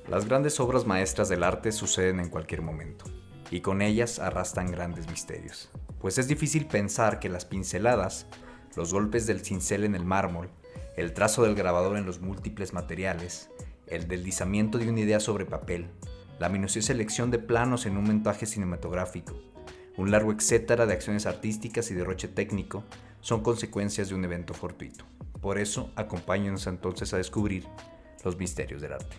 Las grandes obras maestras del arte suceden en cualquier momento, y con ellas arrastran grandes misterios, pues es difícil pensar que las pinceladas, los golpes del cincel en el mármol, el trazo del grabador en los múltiples materiales, el deslizamiento de una idea sobre papel, la minuciosa elección de planos en un montaje cinematográfico, un largo etcétera de acciones artísticas y derroche técnico son consecuencias de un evento fortuito. Por eso, acompáñenos entonces a descubrir los misterios del arte.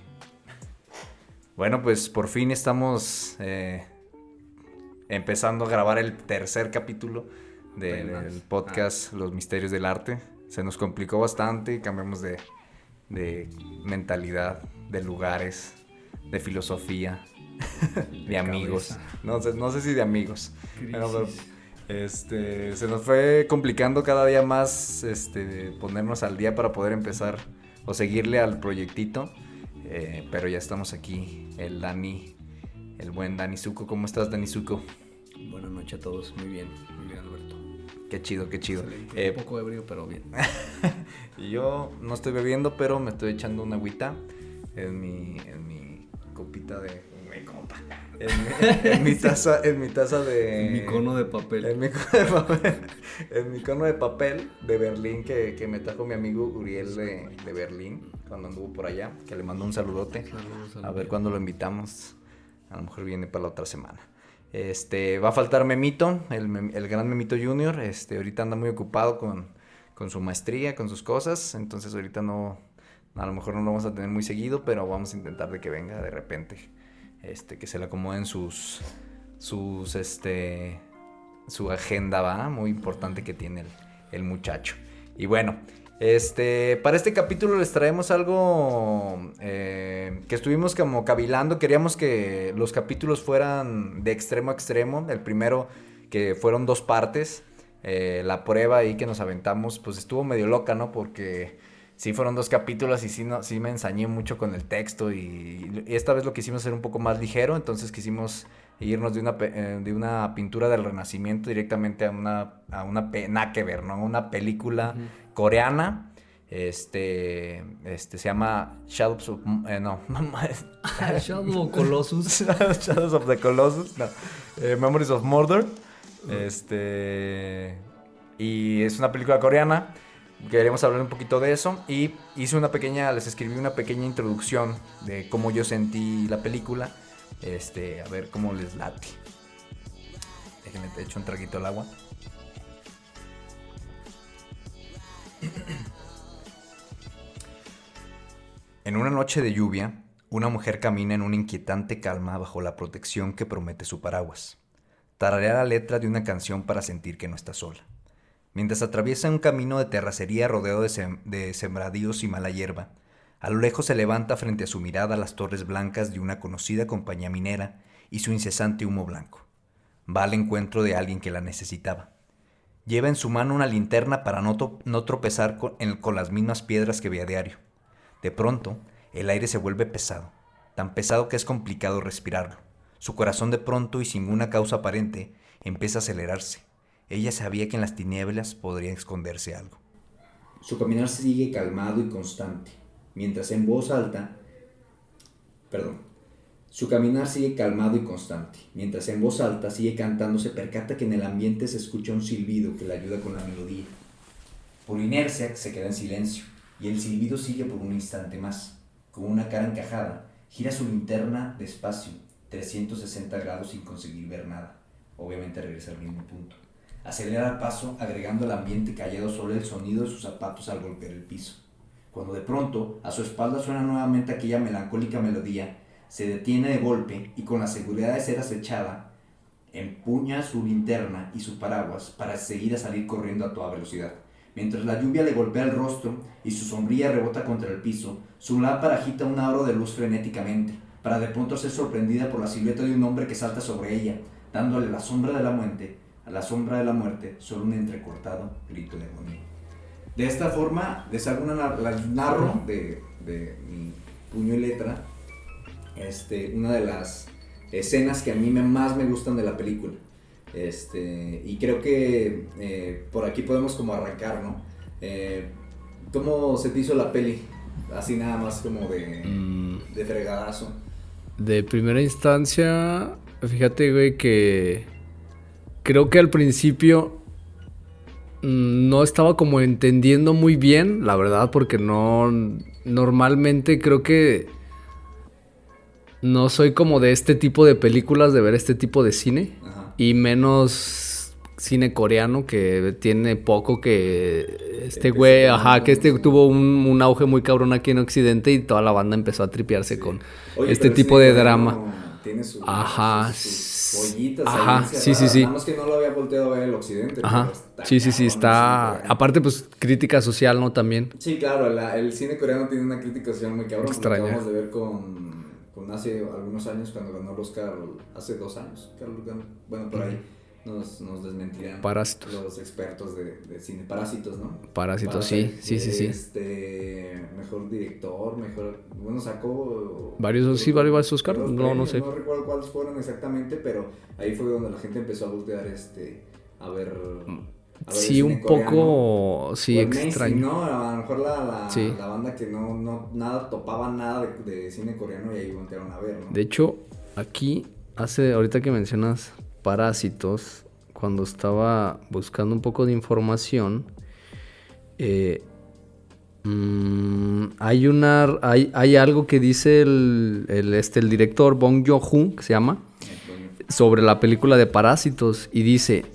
Bueno, pues por fin estamos empezando a grabar el tercer capítulo del podcast Los Misterios del Arte. Se nos complicó bastante, cambiamos de mentalidad, de lugares, de filosofía, de amigos. No sé si de amigos. Pero, se nos fue complicando cada día más ponernos al día para poder empezar o seguirle al proyectito. Pero ya estamos aquí, el buen Dani Zuko. ¿Cómo estás, Dani Zuko? Buenas noches a todos, muy bien, Alberto. Qué chido. Un poco ebrio, pero bien. Y yo no estoy bebiendo, pero me estoy echando una agüita en mi copita de... En mi taza de... En mi cono de papel. En mi cono de papel de Berlín que me trajo mi amigo Uriel de Berlín cuando anduvo por allá, que le mando un saludote. Saludos. A ver cuándo lo invitamos. A lo mejor viene para la otra semana. Va a faltar Memito, el gran Memito Junior. Ahorita anda muy ocupado con su maestría, con sus cosas. Entonces ahorita no, a lo mejor no lo vamos a tener muy seguido, pero vamos a intentar de que venga de repente. Que se le acomoden su agenda, ¿va? Muy importante que tiene el muchacho. Y bueno, para este capítulo les traemos algo que estuvimos como cavilando. Queríamos que los capítulos fueran de extremo a extremo. El primero, que fueron 2 partes. La prueba ahí que nos aventamos, pues estuvo medio loca, ¿no? Porque sí fueron 2 capítulos y sí me ensañé mucho con el texto. Y esta vez lo quisimos hacer un poco más ligero. Entonces quisimos irnos de una pintura del Renacimiento directamente a una nada que ver, ¿no? Una película coreana. Se llama Shadows of... Shadow Colossus. Shadows of the Colossus. No. Memories of Mordor. Y es una película coreana. Queremos hablar un poquito de eso. Y les escribí una pequeña introducción de cómo yo sentí la película. A ver cómo les late. Déjenme te echo un traguito al agua. En una noche de lluvia, una mujer camina en una inquietante calma bajo la protección que promete su paraguas. Tararea la letra de una canción para sentir que no está sola. Mientras atraviesa un camino de terracería rodeado de sembradíos y mala hierba, a lo lejos se levanta frente a su mirada las torres blancas de una conocida compañía minera y su incesante humo blanco. Va al encuentro de alguien que la necesitaba. Lleva en su mano una linterna para no tropezar con las mismas piedras que ve a diario. De pronto, el aire se vuelve pesado, tan pesado que es complicado respirarlo. Su corazón de pronto y sin ninguna causa aparente empieza a acelerarse. Ella sabía que en las tinieblas podría esconderse algo. Su caminar sigue calmado y constante, mientras en voz alta... Su caminar sigue calmado y constante, mientras en voz alta sigue cantando, se percata que en el ambiente se escucha un silbido que le ayuda con la melodía. Por inercia se queda en silencio, y el silbido sigue por un instante más. Con una cara encajada, gira su linterna despacio, 360 grados sin conseguir ver nada. Obviamente regresa al mismo punto. Acelera el paso, agregando al ambiente callado solo el sonido de sus zapatos al golpear el piso. Cuando de pronto, a su espalda suena nuevamente aquella melancólica melodía, se detiene de golpe y con la seguridad de ser acechada, empuña su linterna y su paraguas para seguir a salir corriendo a toda velocidad. Mientras la lluvia le golpea el rostro y su sombrilla rebota contra el piso, su lámpara agita un aro de luz frenéticamente, para de pronto ser sorprendida por la silueta de un hombre que salta sobre ella, dándole a la sombra de la muerte, solo un entrecortado grito de agonía. De esta forma, les hago narro de mi puño y letra, una de las escenas que a mí más me gustan de la película. Y creo que por aquí podemos como arrancar, ¿no? ¿Cómo se te hizo la peli? Así nada más como de fregadazo. De primera instancia, fíjate, güey, que creo que al principio no estaba como entendiendo muy bien, la verdad, porque no, normalmente creo que no soy como de este tipo de películas, de ver este tipo de cine. Ajá. Y menos cine coreano, que tiene poco que este güey, ajá, que este tuvo un auge muy cabrón aquí en Occidente y toda la banda empezó a tripearse con Oye, este pero el tipo cine de coreano drama. tiene sus Ajá, joyitas ajá, ahí sí, encerradas. sí. Nada más que no lo había volteado a ver el occidente. Ajá, Pero sí, está cabrón el cine está... coreano. Aparte, pues, crítica social, ¿no? También. Sí, claro, el cine coreano tiene una crítica social muy cabrón. Lo Extraña. acabamos de ver con hace algunos años cuando ganó el Oscar, hace 2 años. Bueno, por ahí nos desmentirán Parásitos. los expertos de cine. Parásitos, ¿no? Parásitos, sí. Mejor director, bueno, sacó varios Oscar, no sé. No recuerdo cuáles fueron exactamente, pero ahí fue donde la gente empezó a voltear a ver sí, un poco, sí, extraño. ¿No? A lo mejor Sí. la banda que no nada topaba nada de cine coreano y ahí voltearon a ver, ¿no? De hecho, aquí, ahorita que mencionas Parásitos, cuando estaba buscando un poco de información, hay algo que dice el director Bong Joon-ho, que se llama, sobre la película de Parásitos, y dice,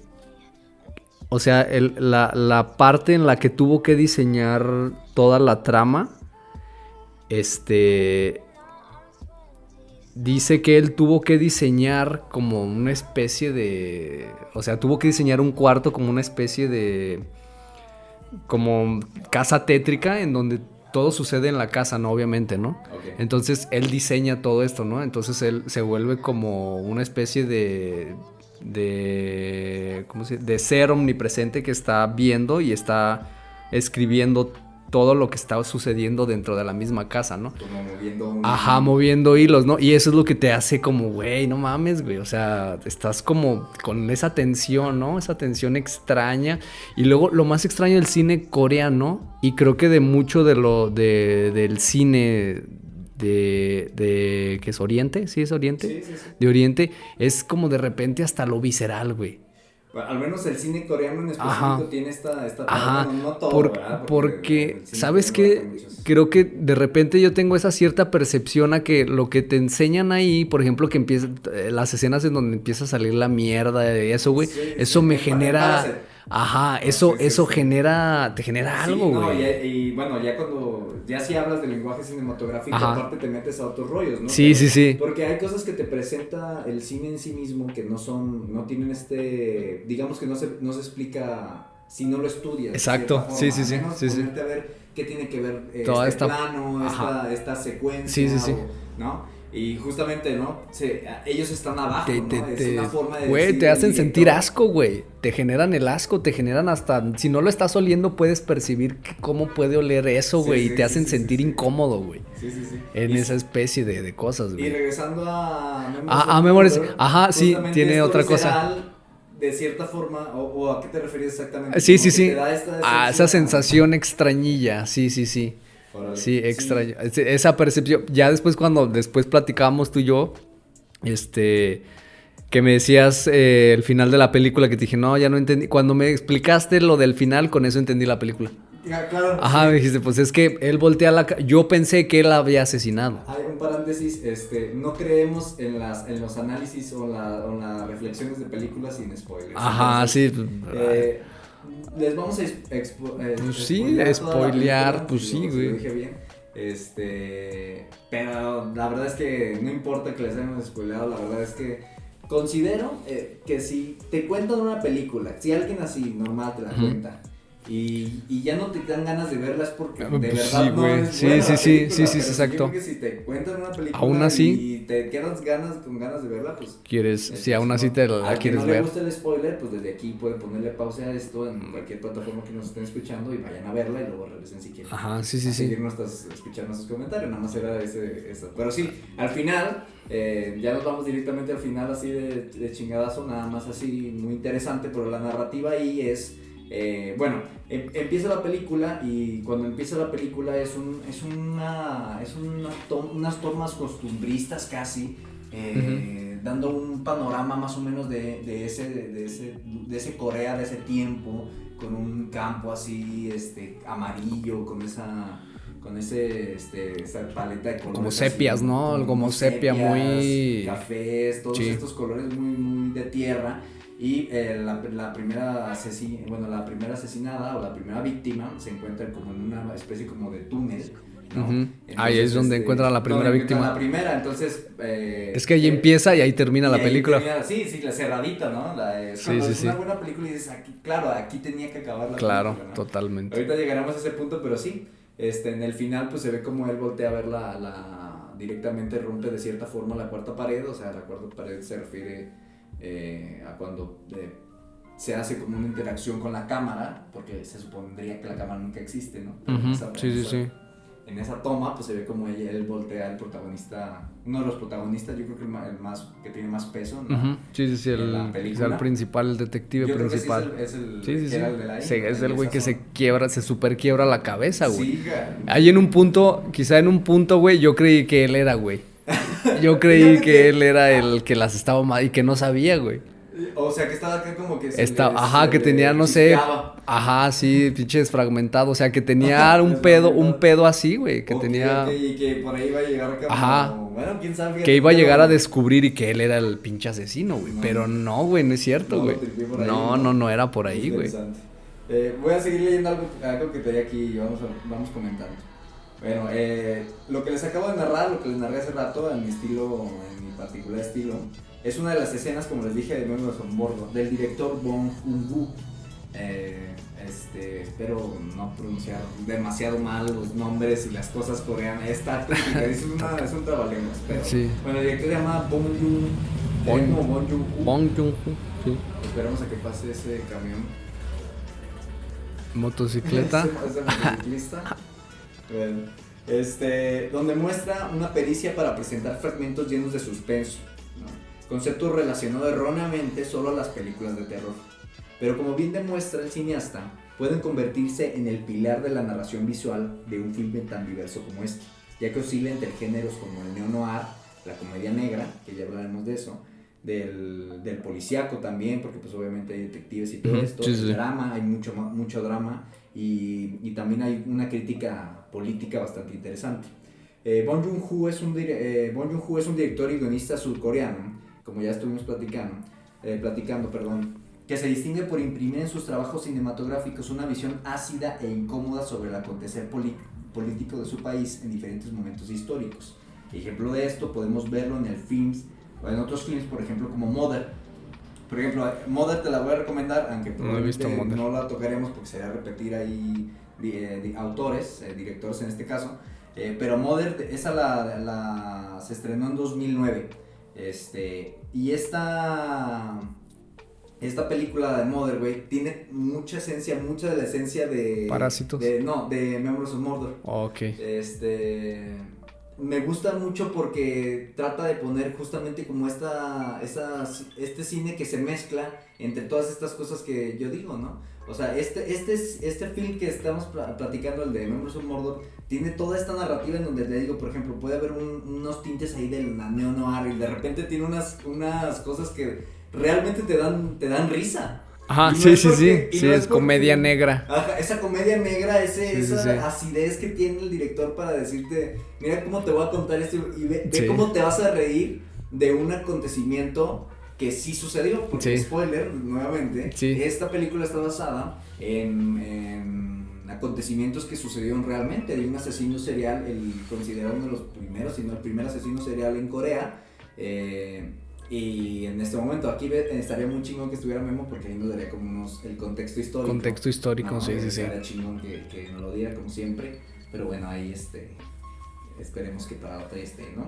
o sea, la parte en la que tuvo que diseñar toda la trama, dice que él tuvo que diseñar como una especie de... O sea, tuvo que diseñar un cuarto como una especie de... Como casa tétrica en donde todo sucede en la casa, ¿no? Obviamente, ¿no? Okay. Entonces, él diseña todo esto, ¿no? Entonces, él se vuelve como una especie de ¿cómo se dice? De ser omnipresente que está viendo y está escribiendo todo lo que está sucediendo dentro de la misma casa, ¿no? Como moviendo moviendo hilos, ¿no? Y eso es lo que te hace como, güey, no mames, güey. O sea, estás como con esa tensión, ¿no? Esa tensión extraña. Y luego lo más extraño del cine coreano, y creo que de mucho del cine de ¿qué es? ¿Oriente? ¿Sí es Oriente? Sí. De Oriente, es como de repente hasta lo visceral, güey. Al menos el cine coreano en específico tiene esta Ajá, bueno, no todo, ¿verdad? Porque ¿sabes qué? Creo que de repente yo tengo esa cierta percepción a que lo que te enseñan ahí, por ejemplo, que empieza las escenas en donde empieza a salir la mierda de eso, güey, eso me genera... Ajá, eso genera, te genera algo, güey. Y bueno, ya cuando, ya si hablas del lenguaje cinematográfico, aparte te metes a otros rollos, ¿no? Sí. Porque hay cosas que te presenta el cine en sí mismo que no tienen digamos que no se explica si no lo estudias. Exacto, sí. Ponerte a ver qué tiene que ver toda esta plano, esta secuencia, sí. ¿no? Y justamente, ¿no? Ellos están abajo, ¿no? Es una forma de güey, decir, te hacen sentir asco, güey. Te generan el asco, te generan hasta... Si no lo estás oliendo, puedes percibir cómo puede oler eso, güey. Y te hacen sentir incómodo, güey. Sí. En esa especie de cosas, güey. Y regresando a Memories. Ajá, sí, tiene otra cosa. De cierta forma, o ¿a qué te refieres exactamente? Sí. Te da Esa sensación extrañilla, sí. Órale. Sí, extraño. Esa percepción. Ya después cuando platicábamos tú y yo, que me decías el final de la película, que te dije, no, ya no entendí. Cuando me explicaste lo del final, con eso entendí la película. Claro. Ajá, me dijiste, pues es que él voltea yo pensé que él la había asesinado. Hay un paréntesis, no creemos en los análisis o las reflexiones de películas sin spoilers. Ajá, entonces, sí. Les vamos a spoilear, pues sí, güey. Lo dije bien. Pero la verdad es que no importa que les hayamos spoileado, la verdad es que considero que si te cuentan una película, si alguien así normal te la cuenta y ya no te dan ganas de verla es porque de verdad sí, no güey. es buena la Sí, película, exacto. Yo creo que si te cuentan una película aún así, y te quedas con ganas de verla, pues quieres, si aún así te la quieres ver. Si no le gusta el spoiler, pues desde aquí pueden ponerle pausa a esto en cualquier plataforma que nos estén escuchando y vayan a verla y luego regresen si quieren. Ajá, sí. Escuchar nuestros comentarios, nada más era eso. Pero sí, al final, ya nos vamos directamente al final así de chingadazo, nada más así muy interesante, pero la narrativa ahí es Bueno, empieza la película y cuando empieza la película unas tomas costumbristas casi, dando un panorama más o menos de ese Corea de ese tiempo, con un campo así amarillo, con esa paleta de colores como sepias, así, ¿no? Como sepia, sepias, muy cafés, todos estos colores muy, muy de tierra. Y la primera asesinada o la primera víctima se encuentra como en una especie como de túnel, ¿no? Ahí es donde encuentra la primera víctima. La primera, entonces... es que ahí empieza y ahí termina la película. Sí, la cerradita, ¿no? Es una buena película y dices, aquí tenía que acabar la película, ¿no? Totalmente. Ahorita llegaremos a ese punto, pero sí, en el final pues se ve como él voltea a ver directamente rompe de cierta forma la cuarta pared, o sea, la cuarta pared se refiere a cuando se hace como una interacción con la cámara, porque se supondría que la cámara nunca existe, ¿no? Sí. En esa toma pues se ve como él voltea al protagonista, uno de los protagonistas, yo creo que el más que tiene más peso, ¿no? Sí, en la película. Es el principal, el detective yo principal. Creo que es el de la es el güey que se super quiebra la cabeza, güey. Sí, ahí en un punto, güey, yo creí que él era, güey. Yo creí que él era el que las estaba mal y que no sabía, güey. O sea, que estaba acá como que... que tenía, no sé... sí, pinches fragmentado. O sea, que tenía un pedo así, güey. Que tenía... y que por ahí iba a llegar acá como, bueno, quién sabe. Que iba a llegar a descubrir y que él era el pinche asesino, güey. Pero no, güey, no es cierto, güey. No era por ahí, güey. Voy a seguir leyendo algo que tenía aquí y vamos comentando. Bueno, lo que les acabo de narrar, lo que les narré hace rato, en mi particular estilo, es una de las escenas, como les dije, de Members of Mordor, del director Bong Joon-ho. Espero no pronunciar demasiado mal los nombres y las cosas coreanas. Está es un trabalenguas, pero sí. Bueno, el director se llama Bong Joon-ho. Bong Joon-ho, sí. Esperamos a que pase ese camión. Motocicleta. ese motociclista. Bueno, donde muestra una pericia para presentar fragmentos llenos de suspenso, ¿no? Concepto relacionado erróneamente solo a las películas de terror. Pero como bien demuestra el cineasta, pueden convertirse en el pilar de la narración visual de un filme tan diverso como este, ya que oscila entre géneros como el neo-noir, la comedia negra, que ya hablaremos de eso, del policíaco también, porque pues obviamente hay detectives y todo esto, el drama, hay mucho drama, y también hay una crítica política bastante interesante. Bong Joon-ho es un director y guionista surcoreano, como ya estuvimos platicando, que se distingue por imprimir en sus trabajos cinematográficos una visión ácida e incómoda sobre el acontecer político de su país en diferentes momentos históricos. Ejemplo de esto podemos verlo en otros films, por ejemplo como Mother. Por ejemplo, Mother te la voy a recomendar, aunque probablemente no la tocaremos porque sería repetir ahí autores, directores en este caso. Pero Mother, esa se estrenó en 2009. Y esta película de Mother, güey, tiene mucha de la esencia de... Parásitos. De Members of Mordor. Ok. Me gusta mucho porque trata de poner justamente como este cine que se mezcla entre todas estas cosas que yo digo, ¿no? O sea, este film que estamos platicando, el de Members of Mordor, tiene toda esta narrativa en donde le digo, por ejemplo, puede haber unos tintes ahí del neo-noir y de repente tiene unas cosas que realmente te dan risa. Ajá, sí, es comedia negra. Ajá, esa comedia negra, esa acidez que tiene el director para decirte, mira cómo te voy a contar esto y ve cómo te vas a reír de un acontecimiento que sí sucedió, porque spoiler, nuevamente, esta película está basada en acontecimientos que sucedieron realmente, de un asesino serial, considerado uno de los primeros, si no el primer asesino serial en Corea. Y en este momento aquí estaría muy chingón que estuviera Memo porque ahí nos daría como el contexto histórico. No, sí. Estaría chingón que nos lo diera como siempre. Pero bueno, ahí esperemos que para otra esté, ¿no?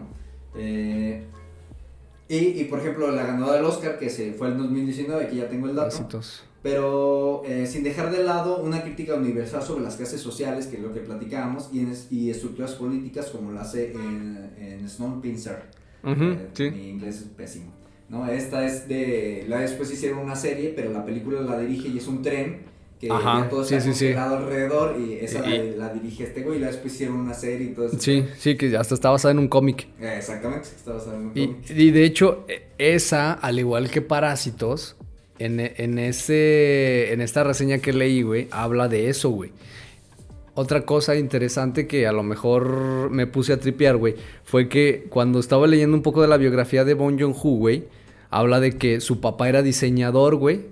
Y por ejemplo, la ganadora del Oscar, que fue en 2019, aquí ya tengo el dato. Besitos. Pero sin dejar de lado una crítica universal sobre las clases sociales, que es lo que platicábamos, y estructuras políticas como lo hace en Snowpiercer. Mi inglés es pésimo, ¿no? Esta es después hicieron una serie, pero la película la dirige y es un tren que Ajá, ya todo sí, está sí, sí. congelado alrededor y esa Y- la dirige este güey y luego después hicieron una serie y todo eso. Sí, sí, que hasta está basada en un cómic. Exactamente, estaba sabiendo un Y, cómic. y de hecho, esa, al igual que Parásitos, en esta reseña que leí, güey, habla de eso, güey. Otra cosa interesante que a lo mejor me puse a tripear, güey, fue que cuando estaba leyendo un poco de la biografía de Bong Joon-ho, güey, habla de que su papá era diseñador, güey.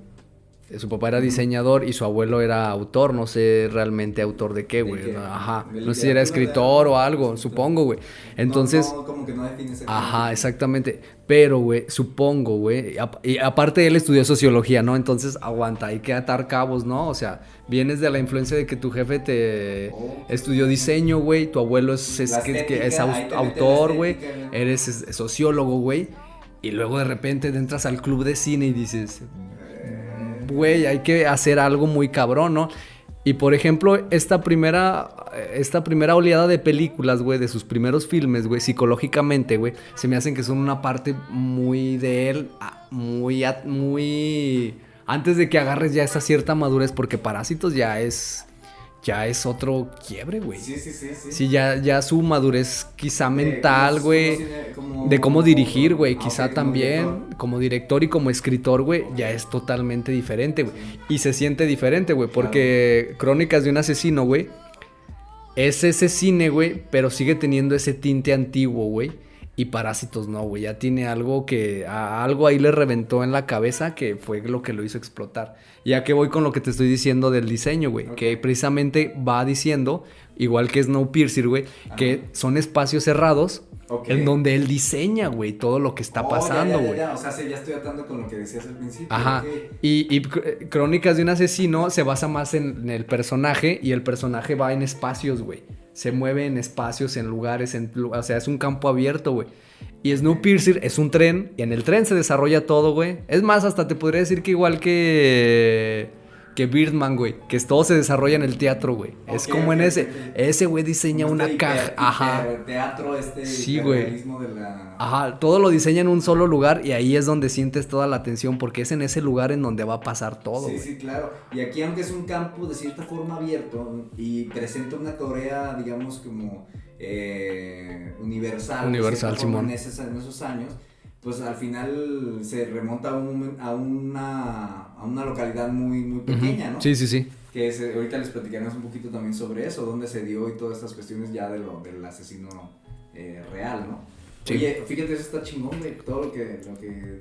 Su papá era diseñador y su abuelo era autor, no sé realmente autor de qué, ¿De güey. qué? Ajá, ¿De no sé si era literatura, de escritor algo? o algo, supongo, güey. Entonces, No, como que no define exactamente. ajá, exactamente. Pero, güey, supongo, güey. Y aparte él estudió sociología, ¿no? Entonces, aguanta, hay que atar cabos, ¿no? O sea, vienes de la influencia de que tu jefe te estudió diseño, güey. Tu abuelo es, La que estética, es ahí te mete la autor, güey. estética, ¿no? Eres sociólogo, güey. Y luego de repente entras al club de cine y dices, güey, hay que hacer algo muy cabrón, ¿no? Y por ejemplo, esta primera oleada de películas, güey, de sus primeros filmes, güey, psicológicamente, güey, se me hacen que son una parte muy de él, muy antes de que agarres ya esa cierta madurez, porque Parásitos ya es otro quiebre, güey. Sí, sí, sí, sí. Sí, ya su madurez quizá mental, como güey, como- de cómo dirigir, güey, Ah, quizá ok, como también, director. como director y como escritor, güey, Ok. ya es totalmente diferente, güey. Y se siente diferente, güey, porque Crónicas de un asesino, güey, es ese cine, güey, pero sigue teniendo ese tinte antiguo, güey. Y Parásitos no, güey, ya tiene algo algo ahí le reventó en la cabeza que fue lo que lo hizo explotar. Ya que voy con lo que te estoy diciendo del diseño, güey, Ok. que precisamente va diciendo, igual que Snowpiercer, güey, que son espacios cerrados Ok. en donde él diseña, güey, todo lo que está Oh, pasando, güey. ya. O sea, sí, ya estoy atando con lo que decías al principio. Ajá. ok. Y Crónicas de un asesino se basa más en el personaje y el personaje va en espacios, güey. Se mueve en espacios, en lugares, o sea, es un campo abierto, güey. Y Snowpiercer es un tren y en el tren se desarrolla todo, güey. Es más, hasta te podría decir que igual que Birdman, güey, que todo se desarrolla en el teatro, güey. Es Ok, como ok, en ese. ok. Ese güey diseña Como una este caja. Ajá. teatro, Sí, güey. hiperrealismo de la... Ajá, todo lo diseña en un solo lugar y ahí es donde sientes toda la tensión porque es en ese lugar en donde va a pasar todo, Sí, güey. sí, claro. Y aquí, aunque es un campo de cierta forma abierto y presenta una Corea, digamos, como universal. Universal, de cierta forma, Simón. en esos años, pues al final se remonta a una localidad muy, muy pequeña, Ujú. ¿no? Sí, sí, sí. Que ahorita les platicaremos un poquito también sobre eso, dónde se dio y todas estas cuestiones ya del asesino real, ¿no? Sí. Oye, fíjate, eso está chingón, güey, todo lo que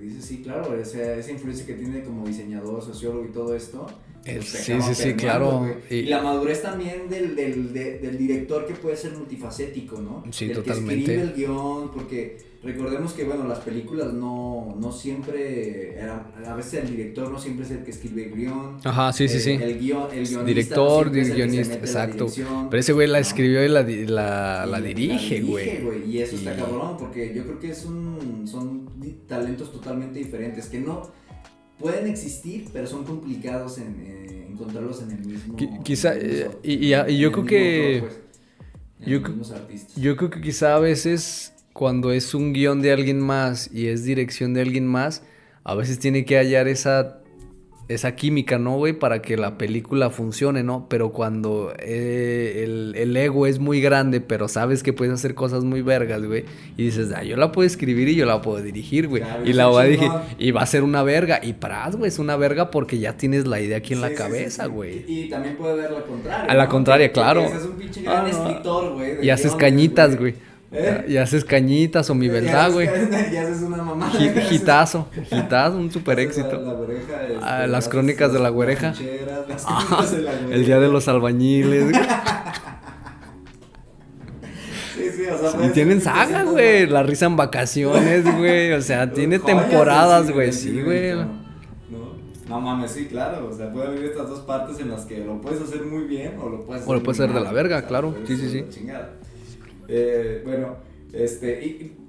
dices, sí, claro, esa influencia que tiene como diseñador, sociólogo y todo esto. Pues, te Sí, acaba sí, sí, permeando, claro. güey. Y- Y la madurez también del director que puede ser multifacético, ¿no? Sí, Del totalmente. que escribe el guión, porque recordemos que, bueno, las películas no siempre eran, a veces el director no siempre es el que escribe el guión. Ajá, sí, sí, sí. El guionista Director, no siempre es el que se guionista, mete la exacto. dirección, Pero ese güey la ¿no? escribió y la Y dirige, güey. Y eso está Y- cabrón, porque yo creo que son talentos totalmente diferentes, que no pueden existir, pero son complicados en encontrarlos en el mismo... Quizá, en el mismo- y en yo el creo mismo que... autor, pues, en yo los creo- mismos artistas. Yo creo que quizá a veces cuando es un guión de alguien más y es dirección de alguien más, a veces tiene que hallar esa química, ¿no, güey? Para que la película funcione, ¿no? Pero cuando el ego es muy grande, pero sabes que puedes hacer cosas muy vergas, güey. Y dices, yo la puedo escribir y yo la puedo dirigir, güey. Claro, Y yo la soy voy a dirigir. chingón. Y va a ser una verga. Y pras, güey, es una verga porque ya tienes la idea aquí en Sí, la sí, cabeza, sí, sí. güey. Y también puede ver la contraria. A la ¿no? contraria, Que claro. ese es un pinche gran Ah, no. escritor, güey. de Y haces guiones, cañitas, güey. ¿Eh? Y haces cañitas o mi Y verdad, haces güey. Y haces una mamada. Hitazo, un super Haces éxito. La güereja, Las haces crónicas de la las güereja. trincheras, las Ajá, crónicas de la güereja. el día de los albañiles, güey. Sí, sí, o sea, Y puedes tienen decir saga, 300, güey. La risa en vacaciones, güey. O sea, tiene joyas temporadas, del güey. cine Sí, güey. mexicano, No mames, sí, claro. O sea, puede haber estas dos partes en las que lo puedes hacer muy bien o lo puedes O lo puedes muy hacer de mal, la verga, o sea, claro. puedes Sí, sí, hacer sí. la chingada. Bueno,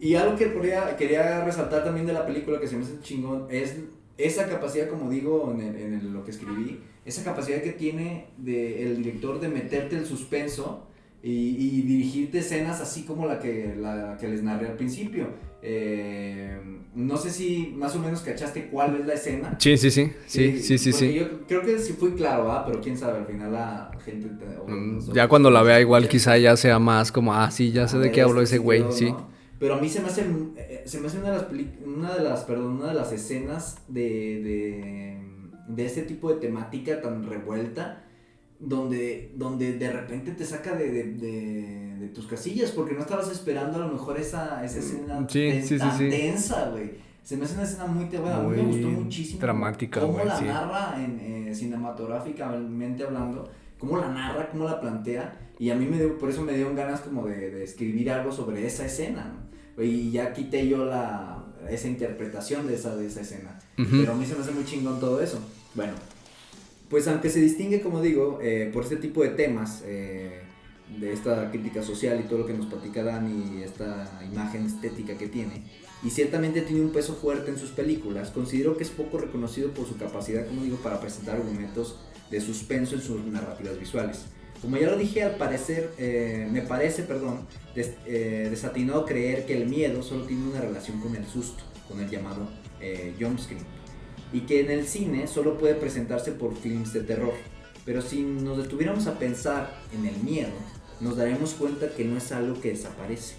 y algo que quería resaltar también de la película que se me hace chingón es esa capacidad, como digo en lo que escribí, esa capacidad que tiene el director de meterte el suspenso y dirigirte escenas así como la que les narré al principio. Un no sé si más o menos cachaste cuál es la escena. Sí. Porque yo creo que sí fui claro, ¿verdad? Pero quién sabe, al final la gente... Ya cuando la vea igual quizá ya sea más como, sí, ya sé de qué habló ese güey, sí. ¿no? Pero a mí se me hace una de las escenas de este tipo de temática tan revuelta, donde de repente te saca de tus casillas, porque no estabas esperando a lo mejor esa escena tan tensa, güey. Se me hace una escena muy buena, a mí me gustó muchísimo. Dramática, cómo güey, la narra cinematográficamente hablando, cómo la narra, cómo la plantea, y a mí por eso me dieron ganas como de escribir algo sobre esa escena, ¿no? Y ya quité yo esa interpretación de esa escena, pero a mí se me hace muy chingón todo eso. Bueno, pues aunque se distingue, como digo, por este tipo de temas, de esta crítica social y todo lo que nos platica Dani, esta imagen estética que tiene, y ciertamente tiene un peso fuerte en sus películas, considero que es poco reconocido por su capacidad, como digo, para presentar argumentos de suspenso en sus narrativas visuales. Como ya lo dije, me parece desatinado creer que el miedo solo tiene una relación con el susto, con el llamado jumpscare, y que en el cine solo puede presentarse por films de terror. Pero si nos detuviéramos a pensar en el miedo, nos daremos cuenta que no es algo que desaparece,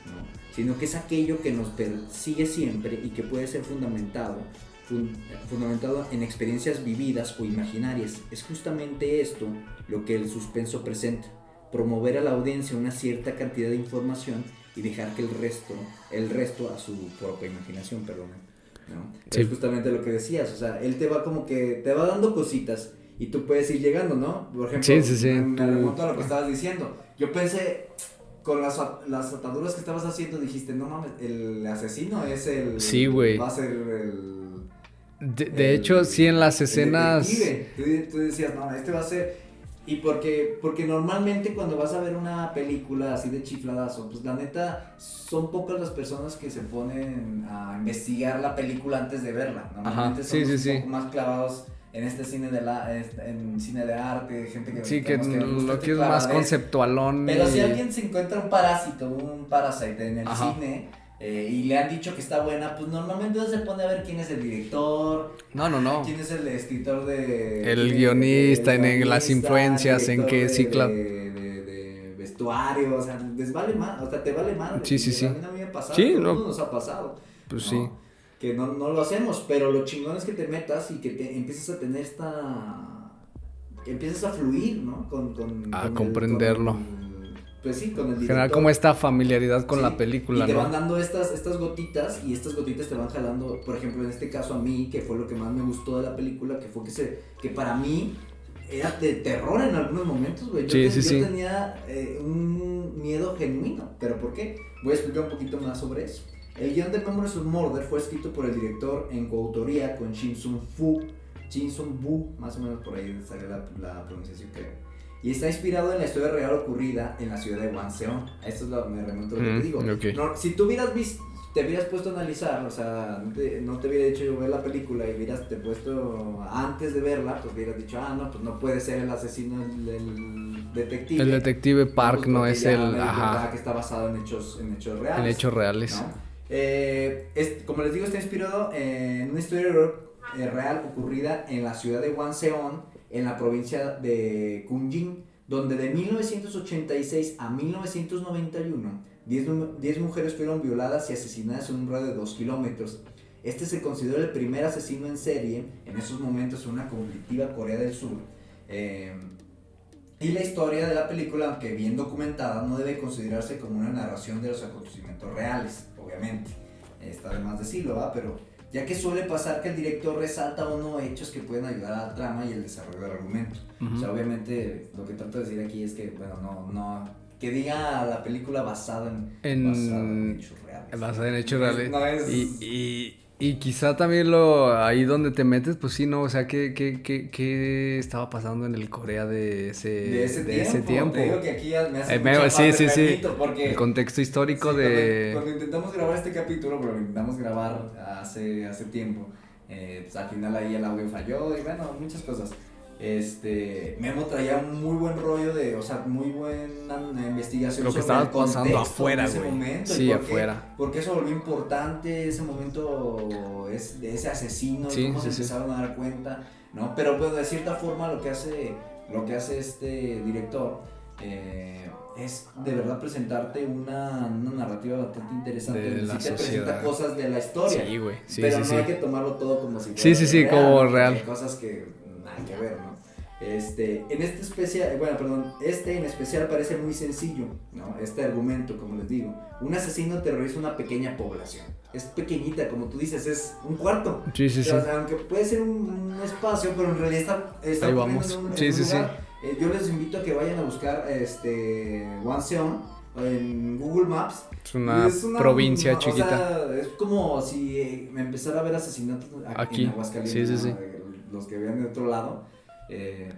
¿no? Sino que es aquello que nos persigue siempre y que puede ser fundamentado en experiencias vividas o imaginarias. Es justamente esto lo que el suspenso presenta: promover a la audiencia una cierta cantidad de información y dejar que el resto a su propia imaginación, ¿no? Sí. Es justamente lo que decías, o sea, él te va dando cositas y tú puedes ir llegando, ¿no? Por ejemplo, me remonto a lo que estabas diciendo. Yo pensé, con las ataduras que estabas haciendo, dijiste, no mames, el asesino es el... Sí, güey. Va a ser el... De hecho, sí, en las escenas... Tú decías, no, este va a ser... Y porque normalmente cuando vas a ver una película así de chifladazo, pues la neta, son pocas las personas que se ponen a investigar la película antes de verla. Normalmente son un poco más clavados en este cine en cine de arte, gente que... Sí, que lo que es más conceptualón. Pero si alguien se encuentra un Parasite en el cine... y le han dicho que está buena, pues normalmente se pone a ver quién es el director, quién es el escritor el guionista, en las influencias, en qué ciclo de vestuario, o sea, les vale más, o sea, te vale madre. Sí. A mí me ha pasado, sí, no nos ha pasado. Pues ¿no? sí. Que no lo hacemos, pero lo chingón es que te metas y que empieces a tener que empieces a fluir, ¿no? Con comprenderlo. Pues sí, con el director. Generar como esta familiaridad con la película, y te van dando estas gotitas, y estas gotitas te van jalando, por ejemplo, en este caso a mí, que fue lo que más me gustó de la película, que fue que para mí era de terror en algunos momentos, güey. Yo tenía un miedo genuino, ¿pero por qué? Voy a explicar un poquito más sobre eso. El guion de Memories of Murder fue escrito por el director en coautoría con Shin Sung-woo, más o menos por ahí sale la pronunciación, creo. Y está inspirado en la historia real ocurrida en la ciudad de Wanseon. A esto me remonto a lo que te digo. Okay. No, si tú te hubieras puesto a analizar, o sea, no te hubiera dicho yo ver la película y te puesto antes de verla, pues hubieras dicho, no, pues no puede ser el asesino del detective. El detective Park no es el... que está basado en hechos reales. En hechos reales. ¿No? Como les digo, está inspirado en una historia real ocurrida en la ciudad de Wanseon, en la provincia de Kunjin, donde de 1986 a 1991, 10 mujeres fueron violadas y asesinadas en un radio de 2 kilómetros. Este se considera el primer asesino en serie en esos momentos en una conflictiva Corea del Sur. Y la historia de la película, aunque bien documentada, no debe considerarse como una narración de los acontecimientos reales, obviamente. Está de más decirlo, ¿va? Pero ya que suele pasar que el director resalta unos hechos que pueden ayudar a la trama y el desarrollo del argumento. O sea, obviamente lo que trato de decir aquí es que, bueno, no que diga la película basada en hechos reales. Basada en hechos reales. No es... Y quizá también ahí donde te metes, pues sí, ¿no? O sea, ¿qué estaba pasando en el Corea de ese tiempo? Te digo que aquí me hace sí. Porque el contexto histórico cuando intentamos grabar este capítulo, pero lo intentamos grabar hace tiempo, pues al final ahí el audio falló y bueno, muchas cosas. Memo traía un muy buen rollo o sea, muy buena investigación Lo que sobre estaba pasando afuera, en ese güey. momento. Sí, afuera. Porque eso volvió importante, ese momento de ese asesino, Sí, y cómo sí, se sí. empezaron a dar cuenta, ¿no? Pero pues, de cierta forma lo que hace este director es de verdad presentarte una narrativa bastante interesante, De donde la sí te presenta sociedad. cosas de la historia. Sí, güey. Sí, Pero sí, no sí. hay que tomarlo todo como si fuera Sí, sí, sí, real, como ¿no? real. Hay cosas que nada que ver, ¿no? En especial parece muy sencillo, ¿no? Este argumento, como les digo. Un asesino terroriza una pequeña población. Es pequeñita, como tú dices, es un cuarto. Sí, sí, sí. O sea, aunque puede ser un espacio, pero en realidad está Ahí ocurriendo vamos. en un Sí, sí, sí. lugar. Yo les invito a que vayan a buscar Wanseon en Google Maps. Es una provincia chiquita. O sea, es como si me empezara a ver asesinatos Aquí. en Aguascalientes. Sí, sí, ¿no? sí. Los que vean de otro lado.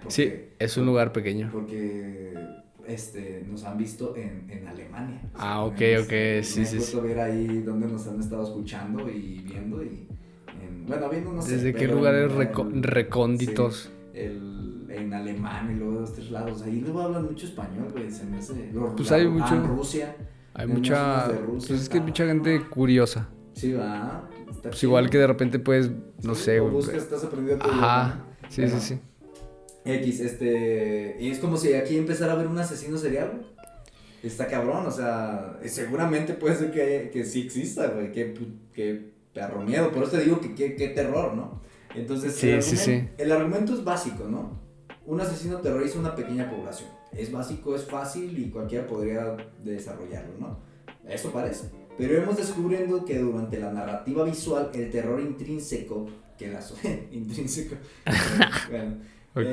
Sí, es un lugar pequeño. Porque nos han visto en Alemania. O sea, Ah, ok, me ok, sí, he sí, puesto sí. a ver ahí donde nos han estado escuchando y viendo. Viendo, no sé. ¿Desde qué pero lugares en- recónditos? Sí, en Alemania y luego de estos lados. Ahí luego hablan mucho español, güey. Se me hace. Pues hay mucho. En Rusia. Hay en mucha. unas zonas de Rusia, Pues es que hay mucha gente curiosa. Sí, va. Pues igual que de repente puedes, no sé, o güey. buscas, estás aprendiendo tu Ajá. idioma. Sí, Bueno, sí, sí. y es como si aquí empezara a haber un asesino serial, güey. Está cabrón, o sea, seguramente puede ser que sí exista, güey, que perro miedo, por eso te digo que terror, ¿no? Entonces, Sí. el argumento es básico, ¿no? Un asesino terroriza una pequeña población. Es básico, es fácil y cualquiera podría desarrollarlo, ¿no? Eso parece. Pero hemos descubriendo que durante la narrativa visual, el terror intrínseco, intrínseco, bueno,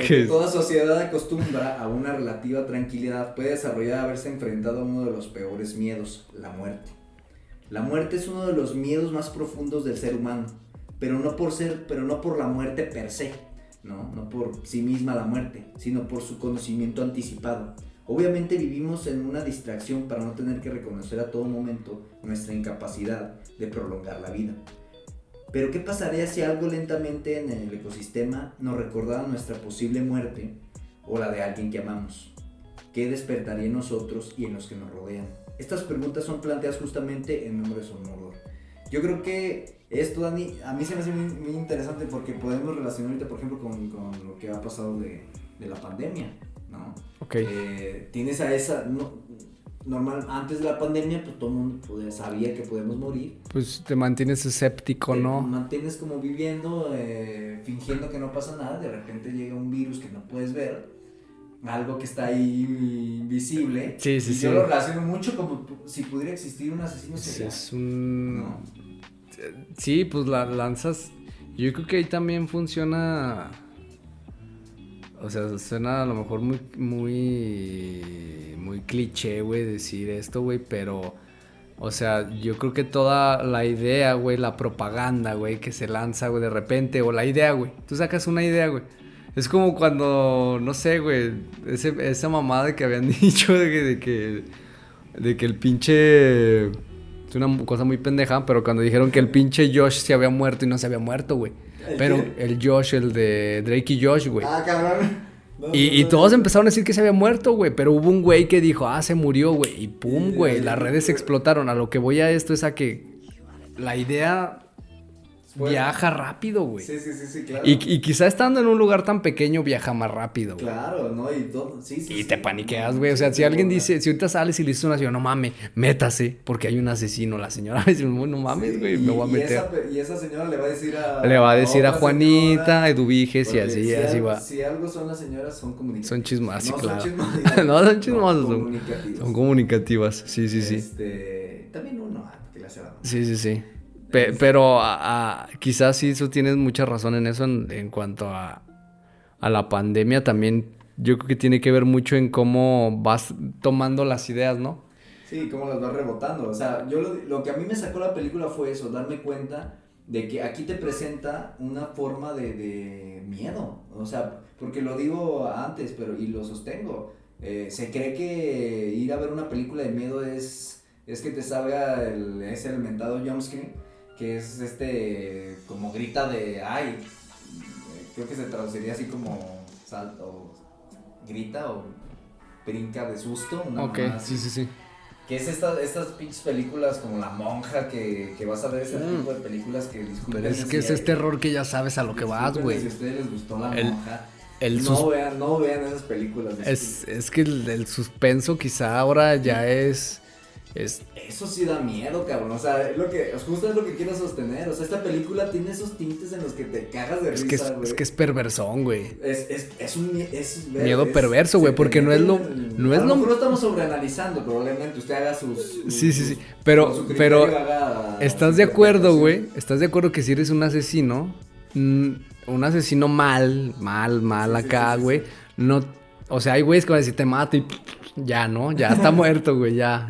que toda sociedad acostumbra a una relativa tranquilidad, puede desarrollar haberse enfrentado a uno de los peores miedos, la muerte. La muerte es uno de los miedos más profundos del ser humano, pero no por la muerte per se, no por sí misma la muerte, sino por su conocimiento anticipado. Obviamente vivimos en una distracción para no tener que reconocer a todo momento nuestra incapacidad de prolongar la vida. Pero ¿qué pasaría si algo lentamente en el ecosistema nos recordara nuestra posible muerte o la de alguien que amamos? ¿Qué despertaría en nosotros y en los que nos rodean? Estas preguntas son planteadas justamente en Nombre de Mordor. Yo creo que esto, Dani, a mí se me hace muy, muy interesante porque podemos relacionar ahorita, por ejemplo, con lo que ha pasado de la pandemia, ¿no? Ok. Tienes a esa... normal, antes de la pandemia, pues todo el mundo sabía que podemos morir. Pues te mantienes escéptico, ¿no? Te mantienes como viviendo, fingiendo que no pasa nada. De repente llega un virus que no puedes ver, algo que está ahí invisible. Sí. Yo lo relaciono mucho como si pudiera existir un asesino serial. Es un... ¿No? Sí, pues la lanzas. Yo creo que ahí también funciona. O sea, suena a lo mejor muy cliché, güey, decir esto, güey, pero, o sea, yo creo que toda la idea, güey, la propaganda, güey, que se lanza, güey, de repente, o la idea, güey, tú sacas una idea, güey. Es como cuando, no sé, güey, esa mamada que habían dicho de que el pinche... Es una cosa muy pendeja, pero cuando dijeron que el pinche Josh se había muerto y no se había muerto, güey. Pero el Josh, el de Drake y Josh, güey. Ah, cabrón. Y todos empezaron a decir que se había muerto, güey. Pero hubo un güey que dijo, se murió, güey. Y pum, güey, las redes explotaron. A lo que voy a esto es a que la idea viaja rápido, güey. Sí, claro. Y quizá estando en un lugar tan pequeño viaja más rápido, güey. Claro, ¿no? Y todo, Y te paniqueas, güey. O sea, si alguien dice, si ahorita sales y le dices a una señora, no mames, métase, porque hay un asesino. La señora dice, no mames, güey, me voy a meter. Y esa señora le va a decir a... Le va a decir a otra Juanita, señora, Eduviges y así va. Si algo son las señoras, son comunicativas. Son chismosas, sí, No claro. son chismosas. No, son chismosas, comunicativas. son comunicativas, sí. También uno, que le hace la... Sí. Pero quizás sí, tú tienes mucha razón en eso en cuanto a la pandemia también. Yo creo que tiene que ver mucho en cómo vas tomando las ideas, ¿no? Sí, cómo las vas rebotando. O sea, yo lo que a mí me sacó la película fue eso, darme cuenta de que aquí te presenta una forma de miedo. O sea, porque lo digo antes, y lo sostengo. Se cree que ir a ver una película de miedo es que te salga el mentado jumpscare, que es como grita de ay, creo que se traduciría así como salta o grita o brinca de susto. Una Ok, mamá sí, así. sí, sí. Que es estas pinches películas como La Monja, que vas a ver ese tipo de películas que disculpen. Pero es que ese es terror que ya sabes a lo que vas, güey. Si a ustedes les gustó La El- Monja, el no vean esas películas. Es que el suspenso quizá ahora ya es... Eso sí da miedo, cabrón. O sea, justo es lo que quiero sostener. O sea, esta película tiene esos tintes en los que te cagas de risa, güey. Es que es perversón, güey. Es un miedo perverso, güey, porque no es lo... No es a lo lo... mejor lo estamos sobreanalizando, probablemente usted haga sus... Sí. con Pero su criterio haga ¿estás su de acuerdo, interpretación. güey? ¿Estás de acuerdo que si eres un asesino, un asesino mal acá, Sí. güey, no, o sea, hay güeyes que van a decir te mato y ya, ¿no? Ya está muerto, güey, ya,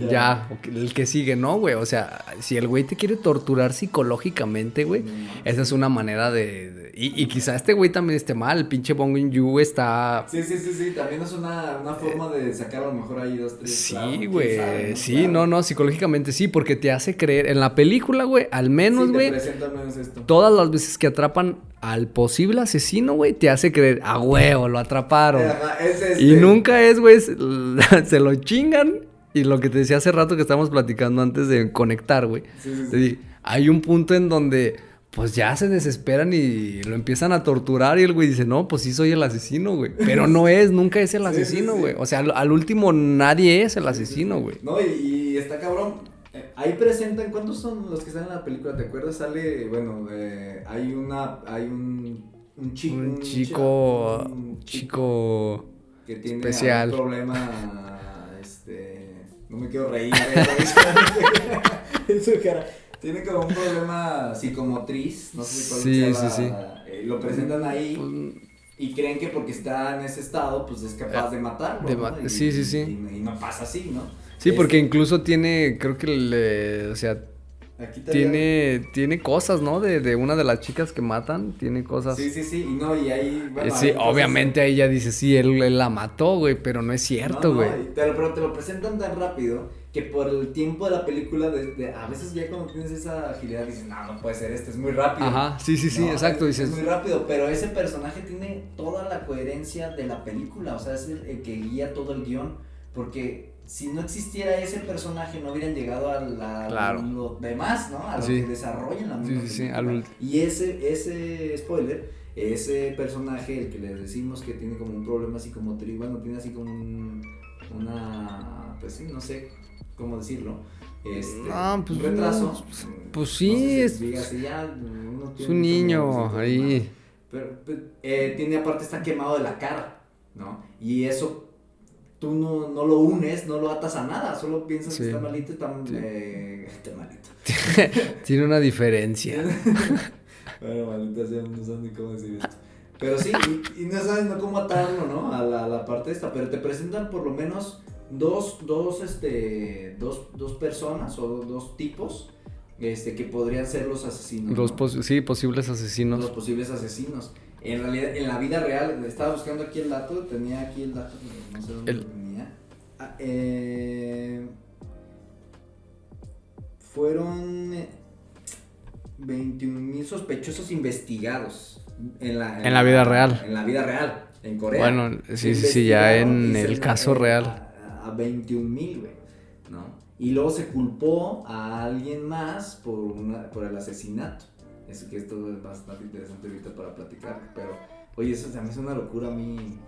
el que sigue, ¿no, güey? O sea, si el güey te quiere torturar psicológicamente, güey, esa es una manera y quizá este güey también esté mal, el pinche Bong Joon-ho está... Sí, también es una forma de sacar a lo mejor ahí 2, 3. Sí, güey, sí, no, psicológicamente sí, porque te hace creer, en la película, güey, al menos, güey, Presenta al menos esto. todas las veces que atrapan al posible asesino, güey, te hace creer, a huevo, lo atraparon. Ajá, es Y nunca es, güey, se lo chingan. Y lo que te decía hace rato que estábamos platicando antes de conectar, güey. Sí. Hay un punto en donde, pues ya se desesperan y lo empiezan a torturar. Y el güey dice, no, pues sí soy el asesino, güey. Pero nunca es el asesino, güey. O sea, al último nadie es el asesino, güey. No, y está cabrón. Ahí presentan, ¿cuántos son los que están en la película? ¿Te acuerdas? Sale, bueno, hay un chico que tiene especial. un problema, no me quiero reír, en su cara. Tiene como un problema psicomotriz, no sé cuál Sí. lo presentan ahí. Pues, Y creen que porque está en ese estado, pues es capaz de matarlo, ¿no? Sí. Y no pasa así, ¿no? Sí, porque incluso tiene, creo que o sea, Aquí tiene cosas, ¿no? De una de las chicas que matan, tiene cosas. Sí, y no, y ahí, bueno, Sí, hay cosas- obviamente ahí ella dice, sí, él la mató, güey, pero no es cierto, güey. Pero te lo presentan tan rápido que por el tiempo de la película, a veces ya cuando tienes esa agilidad dices, no puede ser es muy rápido. Ajá, sí, No, exacto, es dices. muy rápido, pero ese personaje tiene toda la coherencia de la película, o sea, es el que guía todo el guión, porque si no existiera ese personaje no hubieran llegado Claro. lo demás, ¿no? A lo Sí. que desarrollan la misma Sí, película. Y ese spoiler, ese personaje, el que le decimos que tiene como un problema psicomotriz, bueno, tiene así como pues sí, no sé cómo decirlo, pues, un retraso. pues sí, no sé si diga así, ya, uno es tiene un mucho niño miedo, ahí. pero tiene aparte, está quemado de la cara, ¿no? Y eso tú no lo unes, no lo atas a nada, solo piensas Sí. que está malito, está Sí. malito. Tiene una diferencia. Bueno, maldita sea, no sé ni cómo decir esto. Pero sí, y no sabes no cómo atarlo, ¿no? A la parte esta, pero te presentan por lo menos dos personas o dos tipos que podrían ser los asesinos. Los ¿no? posibles asesinos. Los posibles asesinos. En realidad, en la vida real, estaba buscando aquí el dato, tenía aquí el dato, no sé dónde lo tenía. Fueron 21,000 sospechosos investigados en la vida real. En la vida real, en Corea. Bueno, sí, ya en Investigaron el caso real. A 21,000, güey, ¿no? Y luego se culpó a alguien más por el asesinato. Eso que esto es bastante interesante ahorita para platicar, pero oye, eso también es una locura a mí.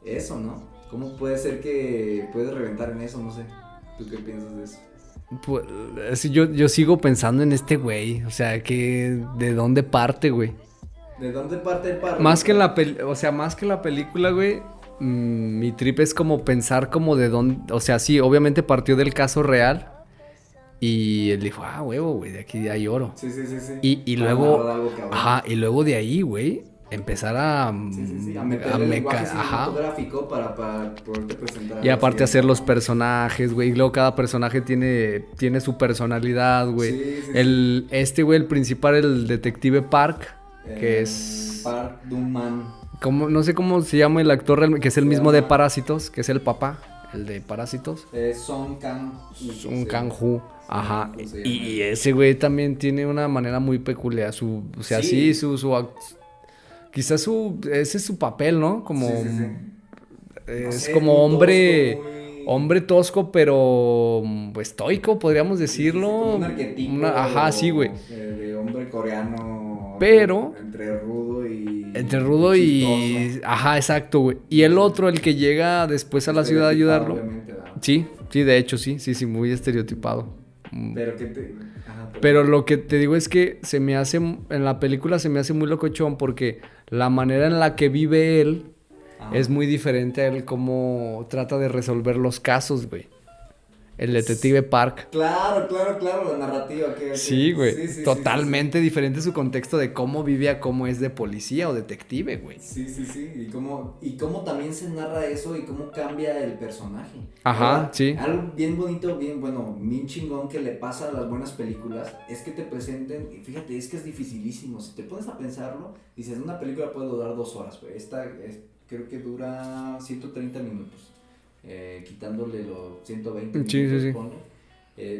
Eso, ¿no? ¿Cómo puede ser que puedes reventar en eso? No sé. ¿Tú qué piensas de eso? Pues, yo sigo pensando en este güey. O sea, ¿de dónde parte, güey? ¿De dónde parte el paro? Más que en la película, güey. Mi trip es como pensar como de dónde. O sea, sí, obviamente partió del caso real. Y él dijo, huevo, güey, de aquí hay oro. Sí. Y luego. Algo cabrón. Ajá, y luego de ahí, güey, empezar a meterle lenguaje cinematográfico para poderte presentar. Y aparte hacer los personajes, güey. Y luego cada personaje tiene su personalidad, güey. Sí. Güey, el principal, el detective Park, que es... Park Dum-man. No sé cómo se llama el actor, que es el mismo de Parásitos, que es el papá, el de Parásitos. Song Kang-ho. Ajá. Y ese güey también tiene una manera muy peculiar. Su quizás ese es su papel, ¿no? Como, Sí, sí, sí. No es sé, como muy hombre, tosco, muy... hombre tosco, pero estoico, podríamos Sí, sí, sí, como decirlo. un Ajá, sí, güey. arquetipo de hombre coreano Pero entre rudo entre y rudo chistoso. y... Ajá, exacto, güey. Y el otro, el que llega después a la ciudad a Estereotipado, ayudarlo. obviamente, ¿verdad? Sí, sí, de hecho, sí, sí, sí, muy estereotipado. Pero que te... Ajá, Pero lo que te digo es que se me hace, en la película se me hace muy locochón porque la manera en la que vive él Ajá. es muy diferente a él cómo trata de resolver los casos, güey. El detective Park. Claro, claro, claro, la narrativa que... Sí, güey. Sí, sí, sí, Totalmente diferente su contexto de cómo vive a cómo es de policía o detective, güey. sí, sí, sí, y cómo también se narra eso y cómo cambia el personaje. Ajá, Ahora, sí. algo bien bonito, bien, bueno, bien chingón que le pasa a las buenas películas es que te presenten, y fíjate, es que es dificilísimo, si te pones a pensarlo, dices, una película puede durar 2 horas, güey, creo que dura 130 minutos, quitándole los 120 minutos, Sí, sí, sí. ponle.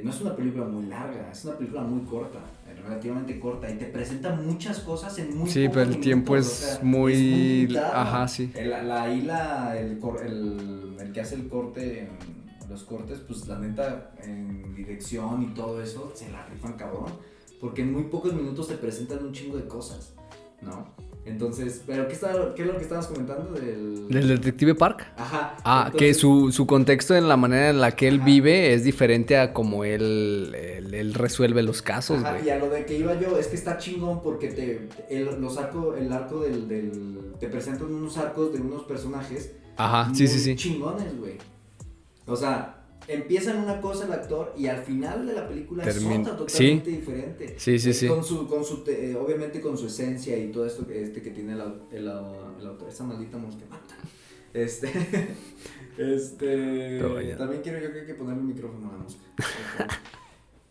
No es una película muy larga, es una película muy corta, relativamente corta, y te presenta muchas cosas en muy Sí, pocos pero el tiempo minutos, es o sea, muy... es muy limitado. Ajá, sí. El que hace los cortes, pues la neta, en dirección y todo eso, se la rifan cabrón, porque en muy pocos minutos te presentan un chingo de cosas, ¿no? Entonces, pero ¿qué es lo que estabas comentando ¿Del detective Park? Ajá. Ah, Entonces, que su contexto en la manera en la que él Ajá. vive es diferente a como él resuelve los casos, Ajá, güey. y a lo de que iba yo, es que está chingón porque el arco te presentan unos arcos de unos personajes Ajá, muy sí, sí, sí. chingones, güey. O sea, empieza en una cosa el actor y al final de la película es otra totalmente diferente. Sí, sí, sí. Obviamente con su esencia y todo esto que tiene esa maldita mosca mata. Pero ya. También quiero yo creo que ponerle un micrófono a la mosca.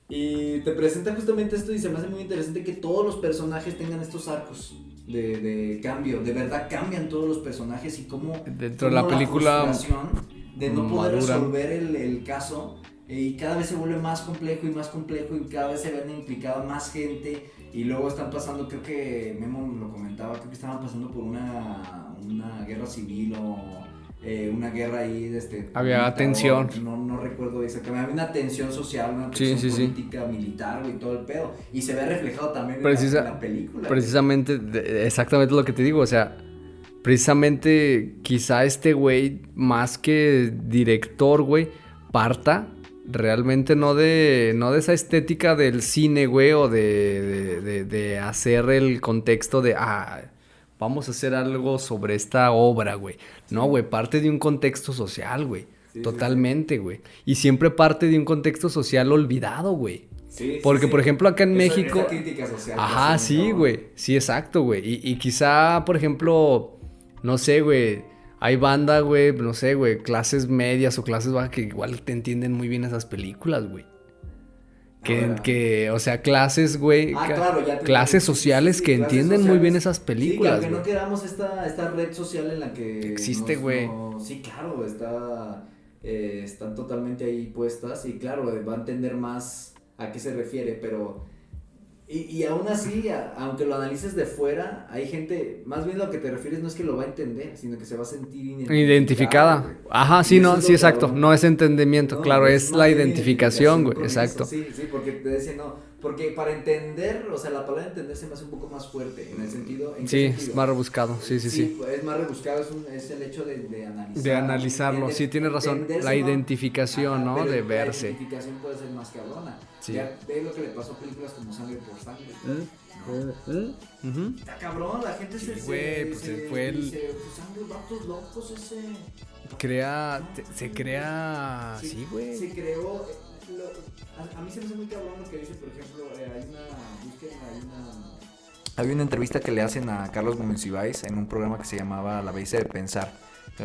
Y te presenta justamente esto y se me hace muy interesante que todos los personajes tengan estos arcos de cambio. De verdad cambian todos los personajes y cómo Dentro de la película frustración de no poder maduran. resolver el caso y cada vez se vuelve más complejo y cada vez se ven implicadas más gente y luego están pasando, creo que Memo lo comentaba, creo que estaban pasando por una guerra civil o una guerra ahí había tensión. no recuerdo exactamente, había una tensión social, una tensión política, militar, güey, todo el pedo, y se ve reflejado también en la película. Precisamente, exactamente lo que te digo, o sea, precisamente quizá este güey, más que director, güey, parta realmente no de esa estética del cine, güey, o de hacer el contexto de, vamos a hacer algo sobre esta obra, güey. No, güey, parte de un contexto social, güey. Sí, totalmente, güey. Sí. Y siempre parte de un contexto social olvidado, güey. Sí, porque, por ejemplo, acá en México... Esa crítica social. Ajá, sí, güey. Sí, exacto, güey. Y quizá, por ejemplo, no sé, güey, hay banda, güey, no sé, güey, clases medias o clases bajas que igual te entienden muy bien esas películas, güey. O sea, clases, güey. Claro, ya clases sociales que entienden muy bien esas películas, güey. Sí, que no queramos esta red social en la que... existe, güey. Sí, claro, están totalmente ahí puestas y claro, va a entender más a qué se refiere, pero... Y aún así, aunque lo analices de fuera, hay gente, más bien lo que te refieres no es que lo va a entender, sino que se va a sentir identificada. Güey. Ajá, sí, no, sí, exacto. Cabrón. No es entendimiento, no, claro, es la identificación, güey, exacto. Sí, porque te decía, porque para entender, o sea, la palabra entender se me hace un poco más fuerte, en el sentido... sí, es más rebuscado, sí. Es más rebuscado, es el hecho de analizar. De analizarlo, sí, tienes razón, la identificación, ¿no? De verse. La identificación puede ser más cabrona. Sí. Ya ves lo que le pasó a películas como Sangre por Sangre. Está cabrón, la gente sí, güey, pues fue el... Sangre, vatos locos ese... Se crea... Sí, güey. Se creó... A mí se me hace muy cabrón lo que dice, por ejemplo, Había una entrevista que le hacen a Carlos Monsiváis en un programa que se llamaba La Belleza de Pensar,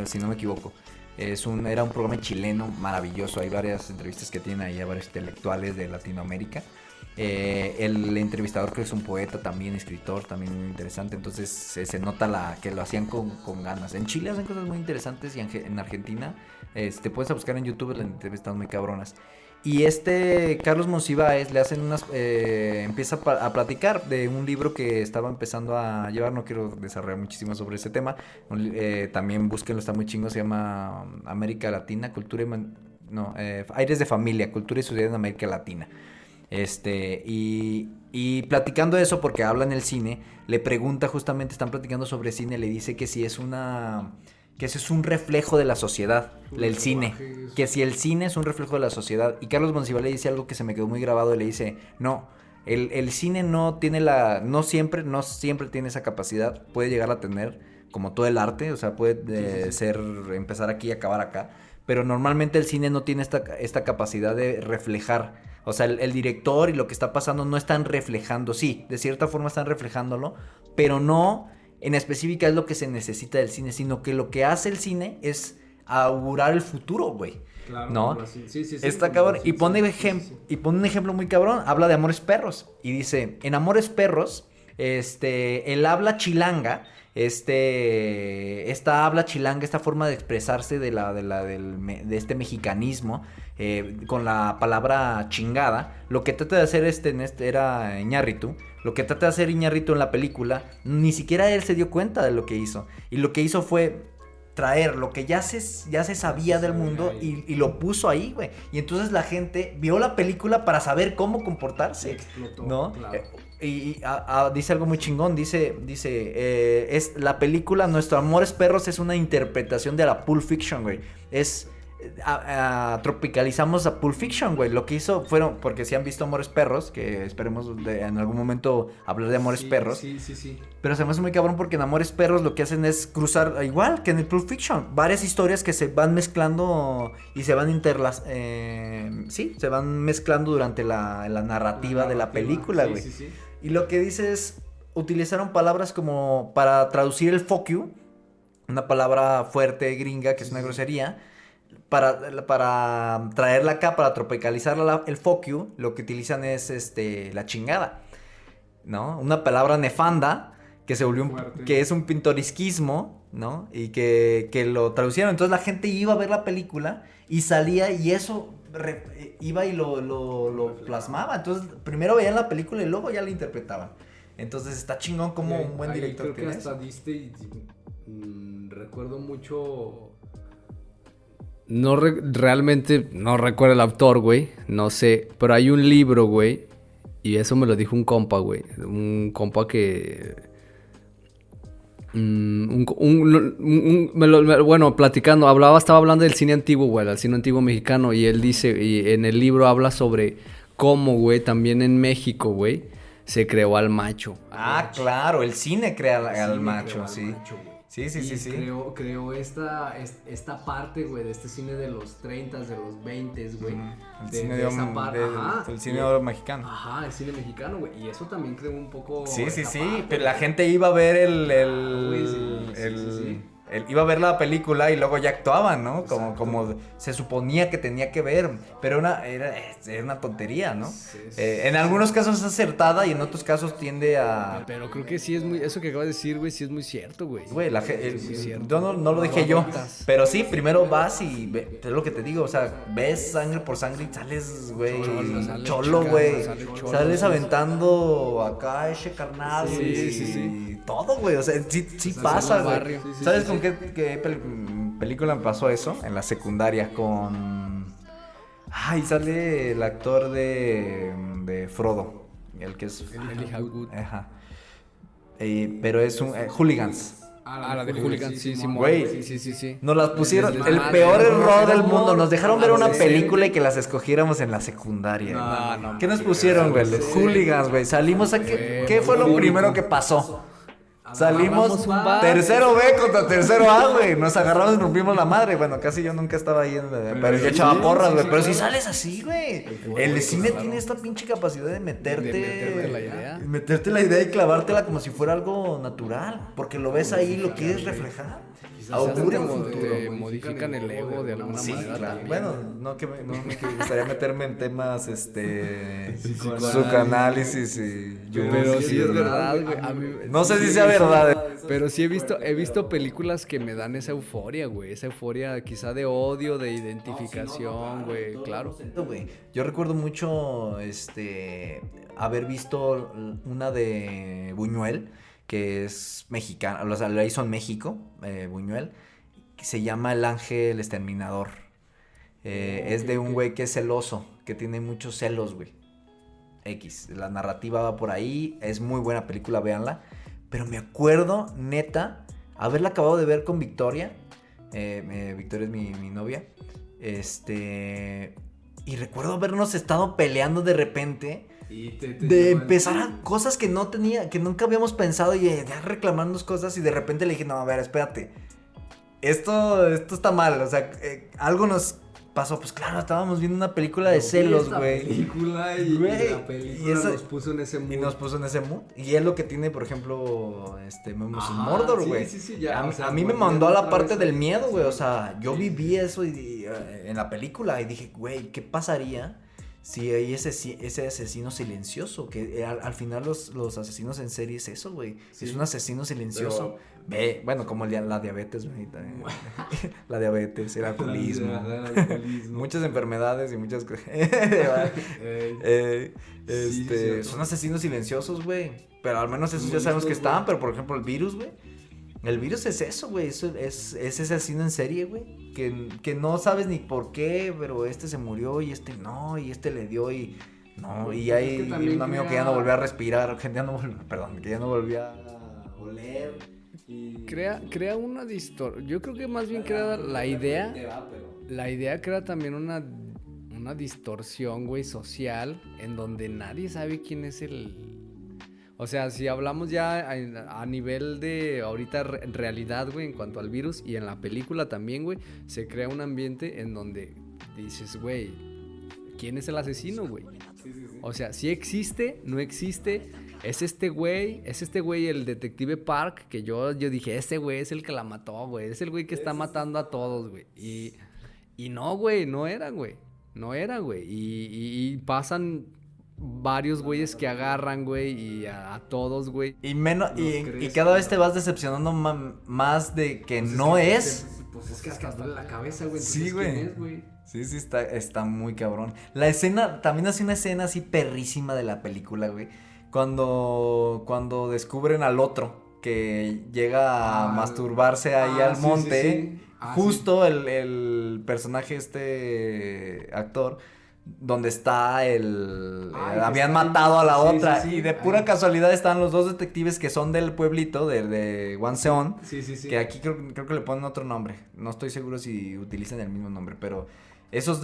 si no me equivoco. Era un programa chileno maravilloso. Hay varias entrevistas que tienen ahí a varios intelectuales de Latinoamérica. El entrevistador, que es un poeta también, escritor, también muy interesante. Entonces se nota que lo hacían con ganas. En Chile hacen cosas muy interesantes y en Argentina te puedes buscar en YouTube, las entrevistas muy cabronas. Y Carlos Monsiváis le hacen empieza a platicar de un libro que estaba empezando a llevar, no quiero desarrollar muchísimo sobre ese tema, también búsquenlo, está muy chingo, se llama América Latina, Aires de Familia, Cultura y Sociedad en América Latina. Y platicando eso, porque habla en el cine, le pregunta justamente, están platicando sobre cine, le dice que si es que ese es un reflejo de la sociedad, el cine, que si el cine es un reflejo de la sociedad. Y Carlos Monsiváis le dice algo que se me quedó muy grabado, y le dice, no, el cine no tiene no siempre tiene esa capacidad, puede llegar a tener, como todo el arte, o sea, puede empezar aquí y acabar acá, pero normalmente el cine no tiene esta capacidad de reflejar. O sea, el director y lo que está pasando no están reflejando, sí, de cierta forma están reflejándolo, pero no en específica es lo que se necesita del cine, sino que lo que hace el cine es augurar el futuro, güey. Claro, ¿no? Sí. Está cabrón. Y pone un ejemplo muy cabrón. Habla de Amores Perros. Y dice, en Amores Perros, el habla chilanga, esta habla chilanga, esta forma de expresarse de este mexicanismo, con la palabra chingada, lo que trata de hacer era Iñárritu. Lo que trata de hacer Iñárritu en la película, ni siquiera él se dio cuenta de lo que hizo. Y lo que hizo fue traer lo que ya se sabía del mundo y lo puso ahí, güey. Y entonces la gente vio la película para saber cómo comportarse. Explotó, ¿no? Claro. Dice algo muy chingón, dice es la película Nuestro Amores Perros es una interpretación de la Pulp Fiction, güey. Tropicalizamos a Pulp Fiction, güey. Lo que hizo fueron, porque si han visto Amores Perros, que esperemos en algún momento hablar de Amores Perros. Sí. Pero se me hace muy cabrón porque en Amores Perros lo que hacen es cruzar, igual que en el Pulp Fiction, varias historias que se van mezclando y se van se van mezclando durante la narrativa de la película, güey. Sí. Y lo que dice es, utilizaron palabras como para traducir el fuck you, una palabra fuerte gringa que es una grosería, para traerla acá, para tropicalizarla el fuck you, lo que utilizan es la chingada, ¿no? Una palabra nefanda que se volvió que es un pintoresquismo, ¿no? Y que lo traducieron. Entonces la gente iba a ver la película y salía y eso iba y lo plasmaba. Entonces primero veían la película y luego ya la interpretaban. Entonces está chingón como un buen director creo que hasta diste y recuerdo mucho. Realmente no recuerdo el autor, güey. No sé. Pero hay un libro, güey. Y eso me lo dijo un compa, güey. Un compa que... bueno, platicando. Estaba hablando del cine antiguo, güey. Del cine antiguo mexicano. Y él dice... Y en el libro habla sobre cómo, güey, también en México, güey, se creó al macho. Ah, claro. El cine crea al macho, sí. Sí. Creo esta parte, güey, de este cine de los 30s, de los 20s, güey. El cine el cine mexicano. Ajá, el cine mexicano, güey. Y eso también creó un poco. Sí. Pero la gente iba a ver iba a ver la película y luego ya actuaban, ¿no? Como se suponía que tenía que ver. Pero era una tontería, ¿no? Sí. En algunos casos es acertada y en otros casos tiende a... Pero creo que sí es muy... Eso que acabas de decir, güey, sí es muy cierto, güey. Güey, yo no lo dije yo. Pero sí, primero vas y... Es lo que te digo, o sea, ves sangre por sangre y sales, güey... Cholo, güey. Sales aventando acá ese carnal. Sí. Todo, güey, o sea, sí pasa, güey. ¿Sabes con qué película me pasó eso? En la secundaria con... Ay, sale el actor de Frodo. El que es... Elijah Wood. Ajá. Pero es un... Hooligans. La de Hooligans, sí. Güey, sí. Nos las pusieron... El peor error del mundo. Nos dejaron ver una película y que las escogiéramos en la secundaria. No. ¿Qué nos pusieron, güey? Hooligans, güey. Salimos a... ¿Qué fue lo primero que pasó? Salimos tercero B contra tercero A, güey. Nos agarramos y rompimos la madre. Bueno, casi yo nunca estaba ahí, pero yo echaba porras, güey. Pero si sales así, güey. El cine tiene esta pinche capacidad de meterte la idea. Meterte la idea y clavártela como si fuera algo natural. Porque lo ves ahí y lo quieres reflejar. quizás Auguria hasta un te futuro, modifican el ego de alguna Sí, manera claro. también. Bueno, no me gustaría meterme en temas, Psicoanálisis. psicoanálisis y Pero sí es es verdad, verdad, güey. güey. A mí, No sé si sí, sea sí, verdad. pero sí he visto películas que me dan esa euforia, güey. Esa euforia quizá de odio, de identificación, güey. Claro. Güey. Yo recuerdo mucho haber visto una de Buñuel, que es mexicana, o sea, la hizo en México, Buñuel, que se llama El Ángel Exterminador. Es de un güey que es celoso, que tiene muchos celos, güey. La narrativa va por ahí, es muy buena película, véanla. Pero me acuerdo, neta, haberla acabado de ver con Victoria. Victoria es mi novia. Y recuerdo habernos estado peleando de repente. De empezar a cosas que no tenía, que nunca habíamos pensado y ya reclamarnos cosas. Y de repente le dije, no, a ver, espérate. Esto está mal, o sea, algo nos pasó. Pues claro, estábamos viendo una película de celos, güey. Película y la película nos puso en ese mood. Y nos puso en ese mood. Y es lo que tiene, por ejemplo, Memos in Ajá, Mordor, sí, güey. sí, ya, o sea, a mí me volviendo mandó a la otra parte vez del a- miedo, güey. O sea, yo Sí. viví eso en la película y dije, güey, ¿qué pasaría si hay ese asesino silencioso? Que al final los asesinos en serie es eso, güey. Sí. Es un asesino silencioso. Pero- Bueno, como la diabetes, güey. La diabetes, el alcoholismo. Muchas enfermedades y muchas cosas. Sí, Son asesinos silenciosos, güey. Pero al menos esos Muy ya sabemos que listos, están. güey. Pero por ejemplo, el virus, güey. El virus es eso, güey. Es ese asesino en serie, güey. Que no sabes ni por qué, pero este se murió y este no, y este le dio y. No, y Pues es hay que también un amigo que crea- ya no volvió a respirar, que ya no volvió a oler. Y... Crea una distorsión. Yo creo que más bien crea la idea. La idea crea también una distorsión, güey, social, en donde nadie sabe quién es el... O sea, si hablamos ya a nivel de ahorita realidad, güey, en cuanto al virus, y en la película también, güey, se crea un ambiente en donde dices, güey, ¿quién es el asesino, güey? O sea, si existe, no existe, es este güey, el detective Park, que yo dije, ese güey es el que la mató, güey, es el güey que está matando a todos, güey. Y no, güey, no era, güey. Y pasan varios güeyes que agarran, güey, y a todos, güey. Y crees, cada vez güey. te vas decepcionando más de que Pues no que- es. Pues es que hasta duele la cabeza, güey. Sí, entonces, güey. ¿quién es, güey? Sí, está muy cabrón. La escena, también hace una escena así perrísima de la película, güey. Cuando descubren al otro que llega a masturbarse ahí al sí, monte. sí, sí. Justo el personaje, actor, donde está Que habían está matado a la ahí. Sí, otra. sí, sí. Y de pura Ahí. casualidad están los dos detectives que son del pueblito de Guanseón. Sí. Que aquí creo que le ponen otro nombre. No estoy seguro si utilizan el mismo nombre, pero esos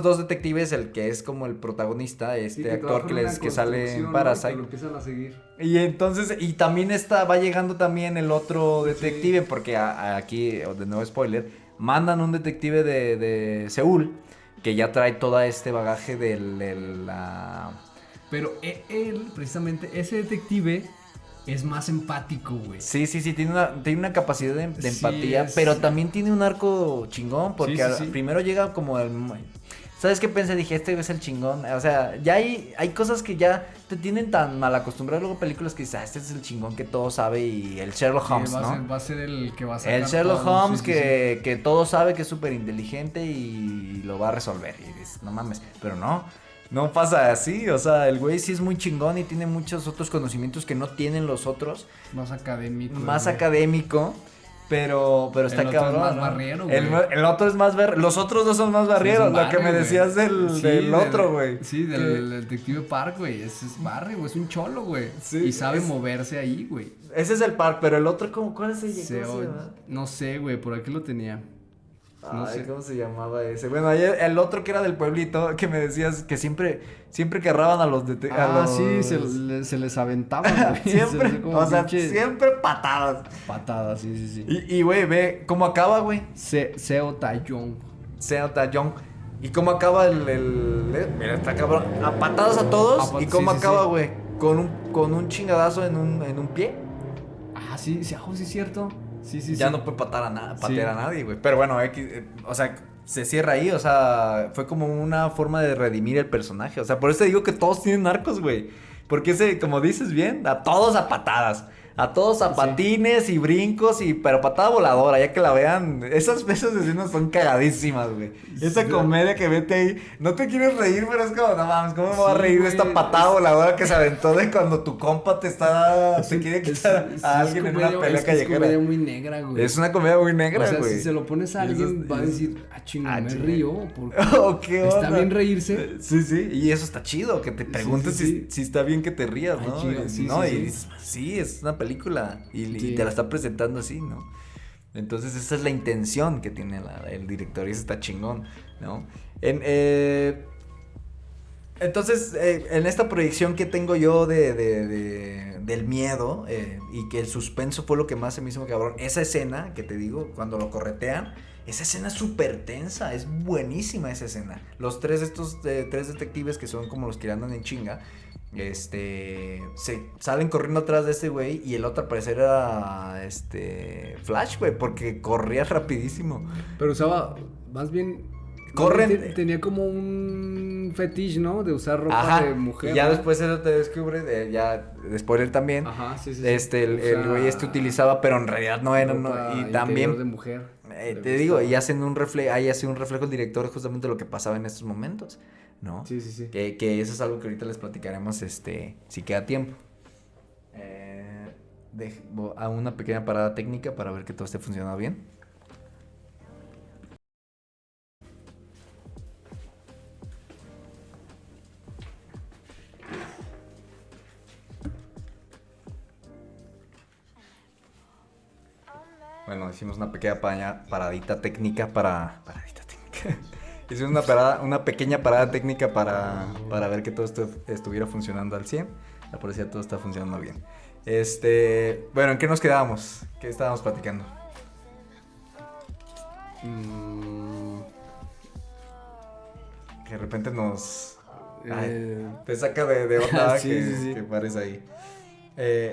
dos detectives, el que es como el protagonista, Sí, que actor trabajan en una que sale construcción, en ¿no? Parasite. Que lo empiezan a seguir. Y entonces, y también va llegando también el otro detective, porque aquí, de nuevo spoiler, mandan un detective de Seúl que ya trae todo este bagaje de la... Pero él, precisamente, ese detective es más empático, güey. Sí, tiene una capacidad de Sí, empatía, pero también tiene un arco chingón, porque Sí. primero llega como el... ¿Sabes qué pensé? Dije, este es el chingón. O sea, ya hay cosas que ya te tienen tan mal acostumbrado. Luego películas que dices, este es el chingón que todo sabe y el Sherlock Holmes, Sí, ¿no? va a ser el que va a sacar El Sherlock todo, Holmes sí, sí, que todo sabe, que es súper inteligente y lo va a resolver. Y dices, no mames, pero no pasa así. O sea, el güey sí es muy chingón y tiene muchos otros conocimientos que no tienen los otros. sí. Más académico. Más güey. académico. Pero está El otro cabrón. es más ¿no? barriero, güey. El otro es más barriero. Los otros dos son más barrieros. Sí, es un lo que me barrio, decías güey. Sí, del otro, güey. Sí, del detective Park, güey. Es barrio, güey. Es un cholo, güey. Sí, y sabe es- moverse ahí, güey. Ese es el par, pero el otro, ¿cuál es el? Se ¿Cómo se oye- llama? No sé, güey. Por aquí lo tenía. No Ay, sé. ¿cómo se llamaba ese? Bueno, ahí el otro que era del pueblito, que me decías que siempre que agarraban a los Sí, se les aventaba, güey. siempre, Se- como o sea, pinche siempre patadas. Patadas, sí. Y güey, ve cómo acaba, güey. Seo Taeyong. Seota Young. Y cómo acaba mira, está cabrón. A patadas a todos. A Y cómo sí, acaba, sí. güey. Con un chingadazo en un pie. Sí, es cierto. Sí, sí, Ya sí. no puede patear a Sí. nadie, güey. Pero bueno, o sea, se cierra ahí, o sea, fue como una forma de redimir el personaje. O sea, por eso te digo que todos tienen arcos, güey. Porque como dices bien, a todos a patadas. A todos a Sí. patines y brincos pero patada voladora, ya que la vean. Esas escenas son cagadísimas, güey. Esa Sí. comedia que vete ahí, no te quieres reír, pero es como, no mames, ¿cómo me voy a Sí, reír de güey, esta patada es- voladora que se aventó de cuando tu compa te quiere quitar a alguien en una pelea es que es callejera? comedia muy negra, güey. Es una comedia muy O negra, sea, güey. si se lo pones a Y eso alguien, es- va a y eso- decir, chingo, me chinga. río. Porque Oh, ¿qué está onda? bien reírse. Sí, sí, y eso está chido, que te preguntes sí, sí. si está bien que te rías, Ay, ¿no? chido, sí, no, sí, y sí. dices, sí, es una película y Sí. te la está presentando así, ¿no? Entonces esa es la intención que tiene el director y eso está chingón, ¿no? Entonces, en esta proyección que tengo yo del miedo y que el suspenso fue lo que más se me hizo cabrón, esa escena que te digo, cuando lo corretean, esa escena es súper tensa, es buenísima esa escena. Los tres detectives que son como los que andan en chinga, se salen corriendo atrás de este güey y el otro al parecer era Flash, güey, porque corría rapidísimo. Pero usaba, más bien... Corren. Tenía como un fetiche, ¿no? De usar ropa Ajá, de mujer. y ya ¿no? después eso te descubre, ya después él también. Ajá, sí, sí. El güey utilizaba, pero en realidad no era, no, ropa y interior también de mujer. te digo, y hacen ahí hace un reflejo el director justamente de lo que pasaba en estos momentos, ¿no? Sí, sí, sí. Que eso es algo que ahorita les platicaremos, si queda tiempo. A una pequeña parada técnica para ver que todo esté funcionando bien. Bueno, hicimos una pequeña paradita técnica paradita técnica. Hicimos una pequeña parada técnica para ver que todo esto estuviera funcionando al 100. La policía todo está funcionando bien. Bueno, ¿en qué nos quedábamos? ¿Qué estábamos platicando? Que de repente nos... te saca de onda Sí, que, sí, sí. que pares ahí.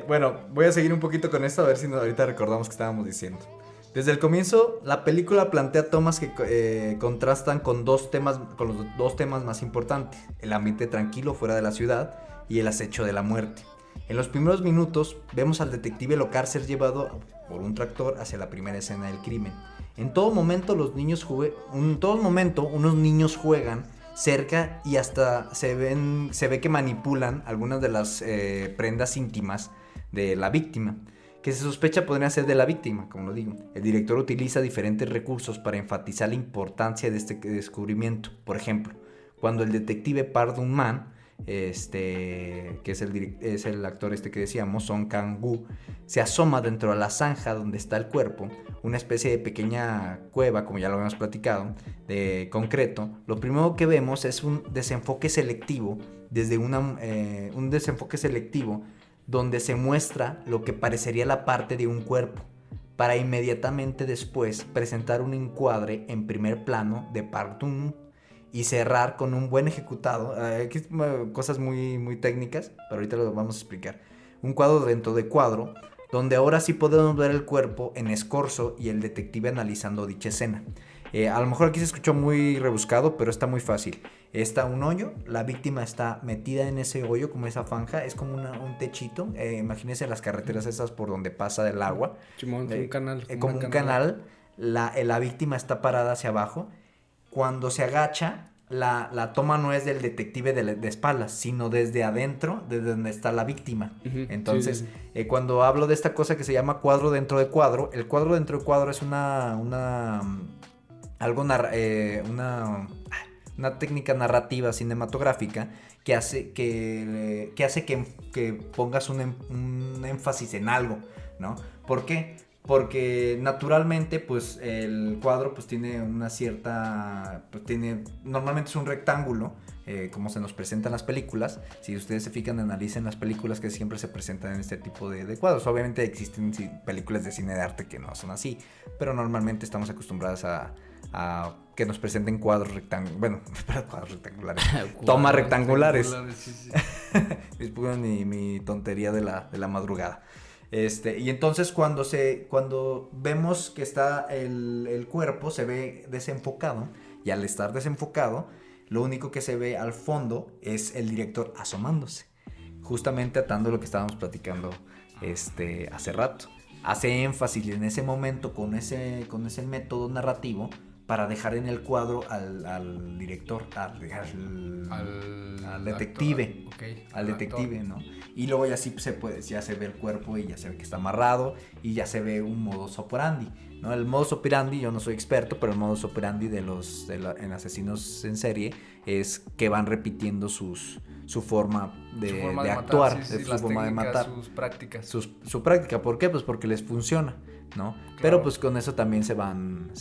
Bueno, voy a seguir un poquito con esto a ver si ahorita recordamos qué estábamos diciendo. Desde el comienzo, la película plantea tomas que contrastan con los dos temas más importantes: el ambiente tranquilo fuera de la ciudad y el acecho de la muerte. En los primeros minutos, vemos al detective local ser llevado por un tractor hacia la primera escena del crimen. En todo momento, unos niños juegan cerca y hasta se ve que manipulan algunas de las prendas íntimas de la víctima, que se sospecha podría ser de la víctima, como lo digo. El director utiliza diferentes recursos para enfatizar la importancia de este descubrimiento. Por ejemplo, cuando el detective Pardon Man, que es el actor que decíamos, Song Kang-woo, se asoma dentro de la zanja donde está el cuerpo, una especie de pequeña cueva, como ya lo habíamos platicado, de concreto. Lo primero que vemos es un desenfoque selectivo, un desenfoque selectivo donde se muestra lo que parecería la parte de un cuerpo, para inmediatamente después presentar un encuadre en primer plano de Pardon y cerrar con un buen ejecutado. Aquí cosas muy, muy técnicas, pero ahorita lo vamos a explicar. Un cuadro dentro de cuadro, donde ahora sí podemos ver el cuerpo en escorzo y el detective analizando dicha escena. A lo mejor aquí se escuchó muy rebuscado, pero está muy fácil. Está un hoyo, la víctima está metida en ese hoyo, como esa franja, es como un techito. Imagínense las carreteras esas por donde pasa el agua. Chimón, un canal. Como un canal, la víctima está parada hacia abajo. Cuando se agacha, la toma no es del detective de espaldas, sino desde adentro, desde donde está la víctima. Ujú, Entonces, sí, sí. Cuando hablo de esta cosa que se llama cuadro dentro de cuadro, el cuadro dentro de cuadro es una técnica narrativa cinematográfica que hace que pongas un énfasis en algo, ¿no? ¿Por qué? Porque naturalmente, pues, el cuadro, pues, tiene una cierta... Pues, normalmente es un rectángulo, como se nos presentan las películas. Si ustedes se fijan, analicen las películas que siempre se presentan en este tipo de cuadros. Obviamente existen películas de cine de arte que no son así, pero normalmente estamos acostumbrados a que nos presenten cuadros rectangulares. Bueno, cuadros rectangulares. Tomas rectangulares. Sí, sí. Disculpen mi tontería de la madrugada. Y entonces cuando vemos que está el cuerpo, se ve desenfocado, y al estar desenfocado, lo único que se ve al fondo es el director asomándose, justamente atando lo que estábamos platicando hace rato. Hace énfasis en ese momento con ese método narrativo para dejar en el cuadro al director, al detective, al detective, ¿no? Y luego ya sí ya se ve el cuerpo y ya se ve que está amarrado y ya se ve un modus operandi, ¿no? El modus operandi, yo no soy experto, pero el modus operandi en asesinos en serie es que van repitiendo su forma de actuar, matar, sí, su forma de matar, sus prácticas. Su práctica, ¿por qué? Pues porque les funciona, ¿no? Claro. Pero pues con eso también se van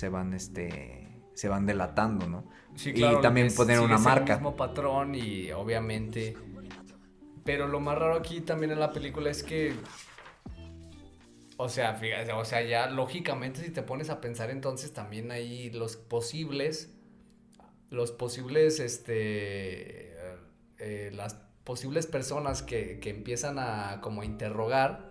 delatando, ¿no? Sí, claro, y también poner una marca. El mismo patrón y obviamente. Pero lo más raro aquí también en la película es que, o sea, fíjate, ya lógicamente si te pones a pensar, entonces también hay las posibles personas que empiezan a como interrogar,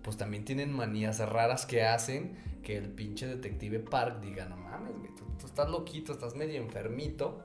pues también tienen manías raras que hacen que el pinche detective Park diga, no mames, güey, tú estás loquito, estás medio enfermito.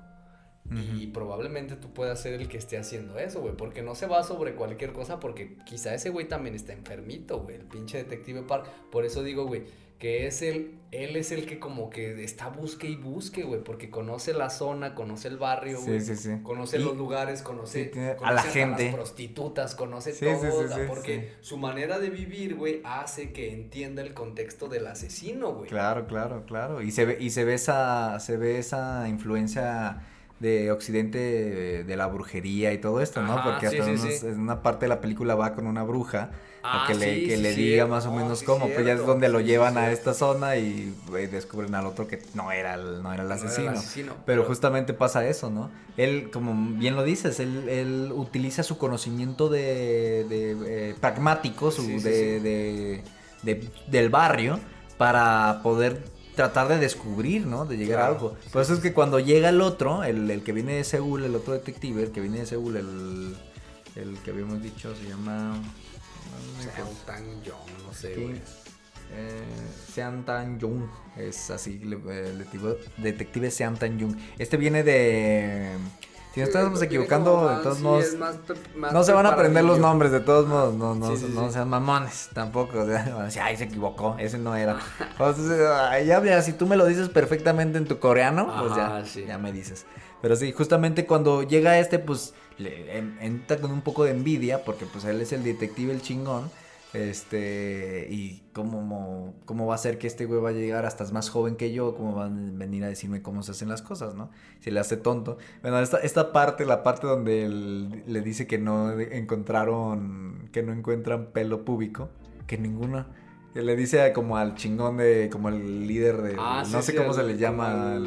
Y probablemente tú puedas ser el que esté haciendo eso, güey, porque no se va sobre cualquier cosa, porque quizá ese güey también está enfermito, güey, el pinche detective Park. Por eso digo, güey, que él es el que como que está busque y busque, güey, porque conoce la zona, conoce el barrio, güey, conoce los lugares, conoce a la gente, las prostitutas, conoce todo, porque su manera de vivir, güey, hace que entienda el contexto del asesino, güey. Claro, y se ve esa influencia de Occidente, de la brujería y todo esto, ¿no? Ajá, porque hasta en una parte de la película va con una bruja a que le diga más o menos cómo, pues ya es donde lo llevan a esta zona y descubren al otro que no era el asesino. Pero justamente pasa eso, ¿no? Él, como bien lo dices, él utiliza su conocimiento de pragmático, del barrio para poder tratar de descubrir, ¿no? De llegar a algo. Por eso es que cuando llega el otro, el que viene de Seúl, el otro detective, el que viene de Seúl, el que habíamos dicho se llama... Sean Tan-yong, no sé, güey. Sean Tan-yong, es así, el detective Sean Tan-yong. Este viene de... Si no estamos equivocando, de todos modos, no se van a aprender los nombres, de todos modos, no sean mamones, tampoco, o sea, ay, se equivocó, ese no era. Entonces, ya, si tú me lo dices perfectamente en tu coreano, pues ya me dices. Pero sí, justamente cuando llega pues, entra con un poco de envidia, porque pues él es el detective, el chingón, y cómo va a ser que este güey va a llegar hasta es más joven que yo, cómo van a venir a decirme cómo se hacen las cosas, ¿no? Se le hace tonto. Bueno, esta parte, la parte donde él le dice que no encuentran pelo púbico, que ninguno, que le dice como al chingón como el líder de, no sé cómo se le llama,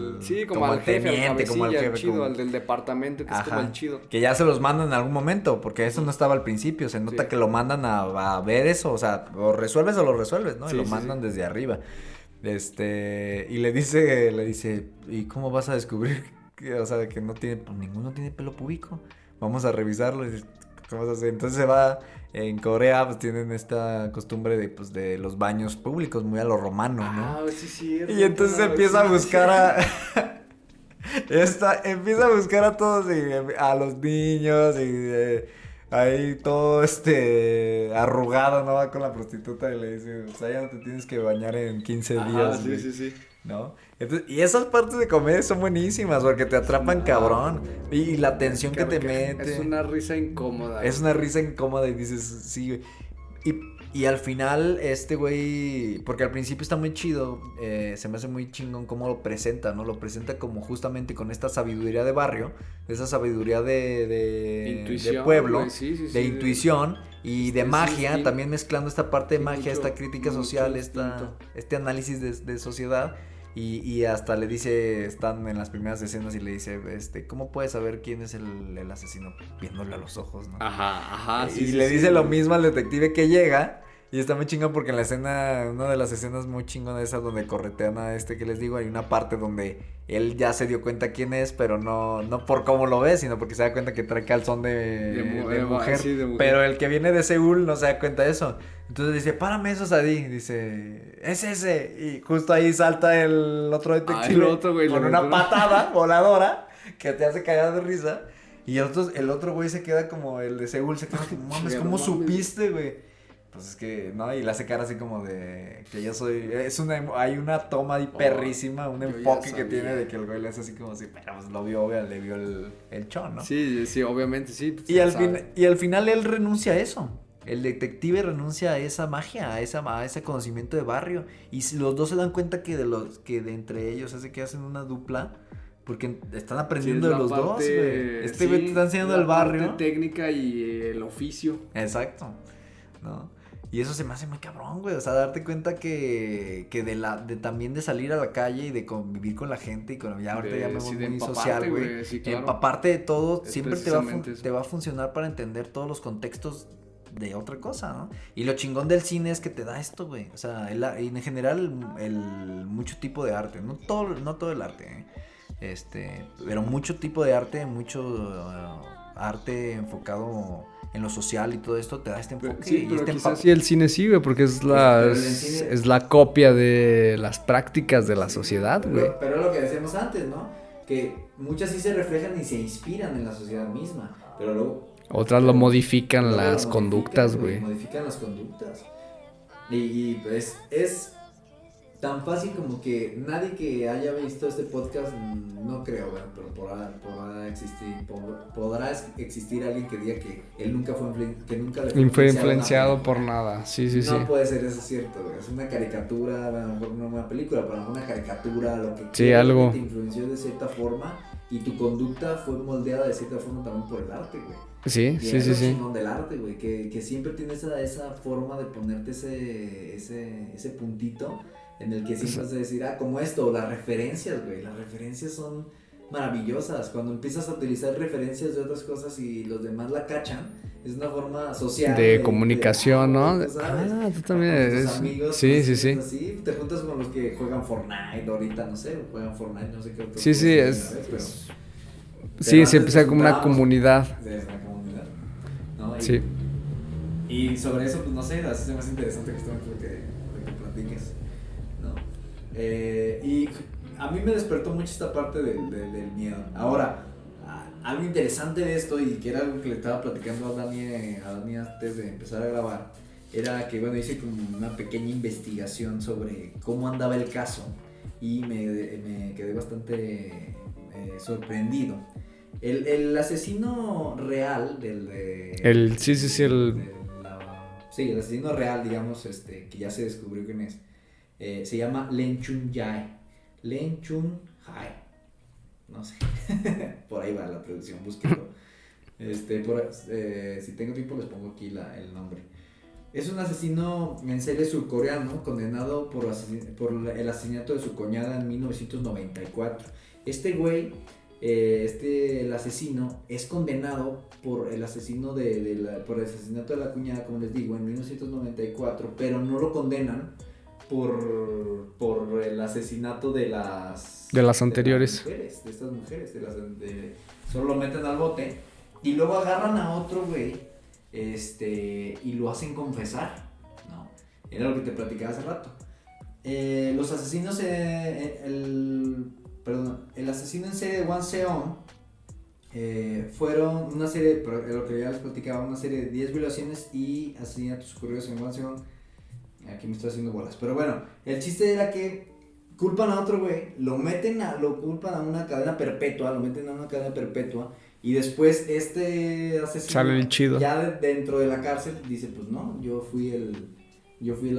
como al jefe, teniente, como al jefe, chido, al del departamento, que es como el chido. Que ya se los mandan en algún momento, porque eso no estaba al principio, se nota que lo mandan a ver eso, o sea, o resuelves, ¿no? Y lo mandan desde arriba. Y le dice, ¿y cómo vas a descubrir o sea, que no tiene, pues ninguno tiene pelo púbico? Vamos a revisarlo. Y, ¿cómo se hace? Entonces se va, en Corea pues tienen esta costumbre de los baños públicos, muy a lo romano, ¿no? Sí. Y entonces empieza a buscar empieza a buscar a todos, a los niños, y ahí todo arrugado, ¿no? Va con la prostituta y le dice, o sea, ya no te tienes que bañar en 15 días. Sí. ¿No? Entonces, y esas partes de comedia son buenísimas porque te atrapan cabrón. Y la tensión que te mete. Es una risa incómoda. Es una risa incómoda y dices, sí, güey. Y al final, güey, porque al principio está muy chido, se me hace muy chingón cómo lo presenta, ¿no? Lo presenta como justamente con esta sabiduría de barrio, esa sabiduría de pueblo, de intuición y de magia, también mezclando esta parte de magia, esta crítica social, este análisis de sociedad. Y hasta le dice, están en las primeras escenas y le dice, ¿cómo puedes saber quién es el asesino? Viéndole a los ojos, ¿no? Ajá. Y le dice lo mismo al detective que llega Y está muy chingón porque en la escena, una de las escenas muy chingonas esa donde corretean a este que les digo, hay una parte donde él ya se dio cuenta quién es, pero no por cómo lo ve, sino porque se da cuenta que trae calzón de mujer. Sí, de mujer. Pero el que viene de Seúl no se da cuenta de eso. Entonces dice, párame eso, Sadie. Dice, es ese. Y justo ahí salta el otro detective el otro, güey, con le una metió patada voladora que te hace cagar de risa. Y el otro güey se queda como, el de Seúl se queda como, mames, ¿cómo supiste, güey? Pues es que, ¿no? Y le hace cara así como de que yo soy... hay una toma ahí perrísima, un yo ya enfoque que sabía. tiene de que el güey le hace así como así, pero pues lo vio, le vio el chon, ¿no? Sí, obviamente, sí. Pues, Y al final él renuncia a eso. El detective renuncia a esa magia, a ese conocimiento de barrio. Y si los dos se dan cuenta que de entre ellos hace que hacen una dupla... Porque están aprendiendo de los dos, güey. Este güey te está enseñando el barrio. La parte técnica y el oficio. Exacto, ¿no? Y eso se me hace muy cabrón, güey. O sea, darte cuenta que también de salir a la calle y de convivir con la gente y con ya ahorita ya me voy muy social, güey. Sí, claro. Empaparte de todo Es siempre precisamente te va a funcionar para entender todos los contextos de otra cosa, ¿no? Y lo chingón del cine es que te da esto, güey. O sea, en general el mucho tipo de arte, no todo el arte, pero mucho tipo de arte, mucho arte enfocado en lo social y todo esto te da este enfoque. Sí, y pero este quizás sí el cine sí, güey, porque es la copia de las prácticas de la sociedad, güey. Pero es lo que decíamos antes, ¿no? Que muchas sí se reflejan y se inspiran en la sociedad misma, pero luego... Otras lo modifican luego las lo conductas, güey. Modifican las conductas. Y pues es tan fácil como que nadie que haya visto este podcast, no creo, güey, pero podrá existir alguien que diga que él nunca que nunca le Fue a influenciado una por nada, sí. No puede ser eso cierto, güey. Es una caricatura, a lo mejor no una película, pero a lo mejor una caricatura, lo que Sí, algo. que te influenció de cierta forma y tu conducta fue moldeada de cierta forma también por el arte, güey. Sí. Chingón del arte, güey, que siempre tiene esa forma de ponerte ese puntito en el que siempre vas a decir, como esto, las referencias, güey. Las referencias son maravillosas. Cuando empiezas a utilizar referencias de otras cosas y los demás la cachan, es una forma social. De comunicación, ¿no? Tú sabes. Tú también Con tus eres. amigos, Sí. Así, te juntas con los que juegan Fortnite ahorita, no sé, juegan Fortnite, no sé qué otro. Sí, es. Sí, se empieza como una comunidad. Sí, es una comunidad, ¿no? Sí. Y sobre eso, pues no sé, así se me hace interesante justamente lo que platiques, ¿no? Y a mí me despertó mucho esta parte del miedo. Ahora, algo interesante de esto, y que era algo que le estaba platicando a Dani antes de empezar a grabar, era que, bueno, hice como una pequeña investigación sobre cómo andaba el caso y me quedé bastante sorprendido. El asesino real el asesino real, digamos, que ya se descubrió quién es, se llama Len Chun-hai, no sé, por ahí va la traducción, búsquenlo. Si tengo tiempo les pongo aquí el nombre. Es un asesino en serie surcoreano condenado por el asesinato de su cuñada en 1994. Este güey, el asesino, es condenado por el asesinato de la cuñada, como les digo, en 1994, pero no lo condenan por el asesinato de las anteriores. De estas mujeres, solo lo meten al bote y luego agarran a otro güey y lo hacen confesar, ¿no? Era lo que te platicaba hace rato. Los asesinos, el asesino en serie de Hwang Seon fueron una serie, lo que ya les platicaba, una serie de 10 violaciones y asesinatos ocurridos en Hwang Seon. Aquí me estoy haciendo bolas, pero bueno, el chiste era que culpan a otro güey, lo culpan a una cadena perpetua, y después este asesino sale el chido. Ya dentro de la cárcel dice, pues no, yo fui el